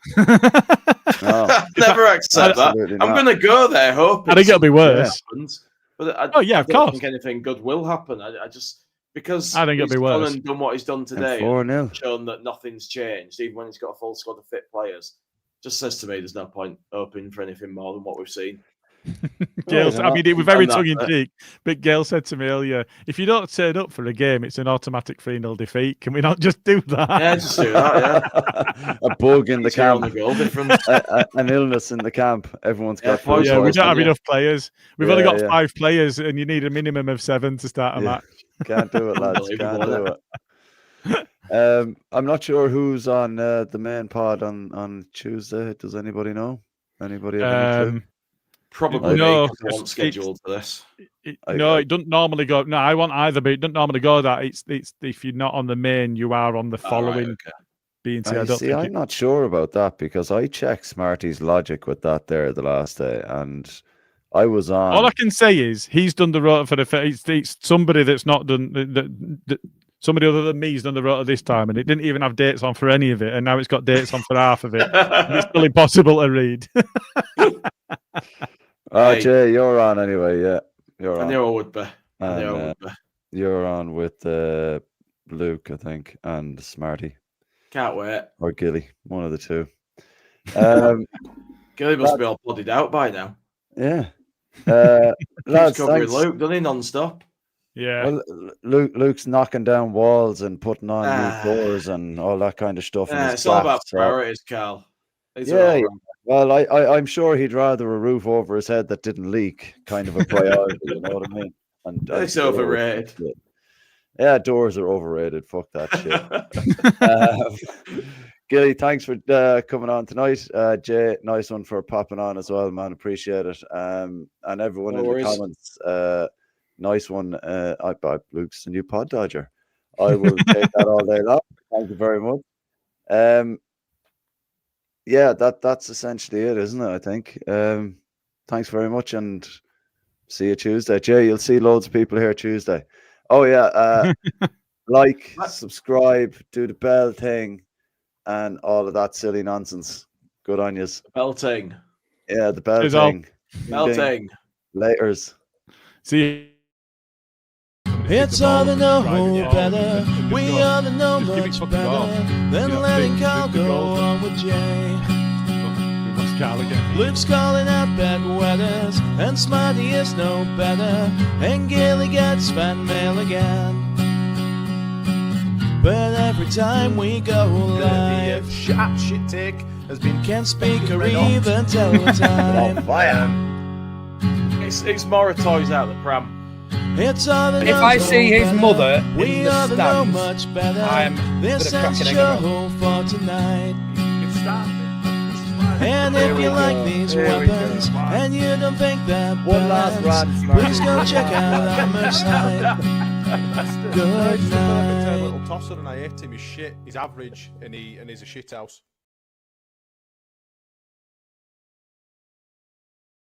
No, never accept that. I'm going to go there hoping. I think it'll be worse. Happens, but of I don't course. think anything good will happen. I just, because I think it'll be worse. And done what he's done today, 4-0, shown that nothing's changed, even when he's got a full squad of fit players. Just says to me, there's no point hoping for anything more than what we've seen. Gail, I mean, it was very tongue in cheek, but Gail said to me earlier, if you don't turn up for a game, it's an automatic 3-0 defeat. Can we not just do that? Yeah, just do that, yeah. A bug in the camp. The goal difference. An illness in the camp. Everyone's got food. Yeah, we don't have enough players. We've only got 5 players, and you need a minimum of 7 to start a match. Can't do it, lads. Can't do it. I'm not sure who's on the main pod on Tuesday. Does anybody know? Anybody have any clue? Probably no. Not scheduled for this. It doesn't normally go. No, I want either, but it doesn't normally go that. It's if you're not on the main, you are on the following. I'm not sure about that because I checked Smarty's logic with that there the last day, and I was on. All I can say is he's done the rota for the. It's somebody that's not done. Somebody other than me's done the rota this time, and it didn't even have dates on for any of it, and now it's got dates on for half of it. It's still impossible to read. Hey. Jay, you're on anyway. Yeah, you're on. I knew I would be. You're on with Luke, I think, and Smarty. Can't wait. Or Gilly, one of the two. Gilly must be all bloodied out by now. Yeah. Lads, covering Luke, doesn't he, non-stop? Yeah. Well, Luke's knocking down walls and putting on new doors and all that kind of stuff. Yeah, it's all about priorities, Karl. Yeah. Well, I'm sure he'd rather a roof over his head that didn't leak, kind of a priority. You know what I mean? And it's overrated. Yeah, doors are overrated. Fuck that shit. Gilly, thanks for coming on tonight. Jay, nice one for popping on as well, man. Appreciate it. And everyone in the comments, nice one. Luke's the new pod dodger. I will take that all day long. Thank you very much. Yeah, that's essentially it, isn't it? I think. Thanks very much, and see you Tuesday. Jay, you'll see loads of people here Tuesday. Oh yeah, like, subscribe, do the bell thing, and all of that silly nonsense. Good on yous. Bell thing. Yeah, the bell thing. Bell thing. Laters. See. It's all the know better. We all the know much better than letting Karl go on with Jay. Karl again. Luke's calling out bad weathers, and Smarty is no better, and Gilly gets fan mail again. But every time we go live, shit take has been can't speak or even tell the time. It's more a toys out the pram. It's all the if I see his mother in we the stands, much better. I'm this gonna crack an egg show for tonight. And if you like these weapons and you don't think they're balanced, please go check out our site. Good night. A little tosser and I hate him. He's shit. He's average and he's a shit house.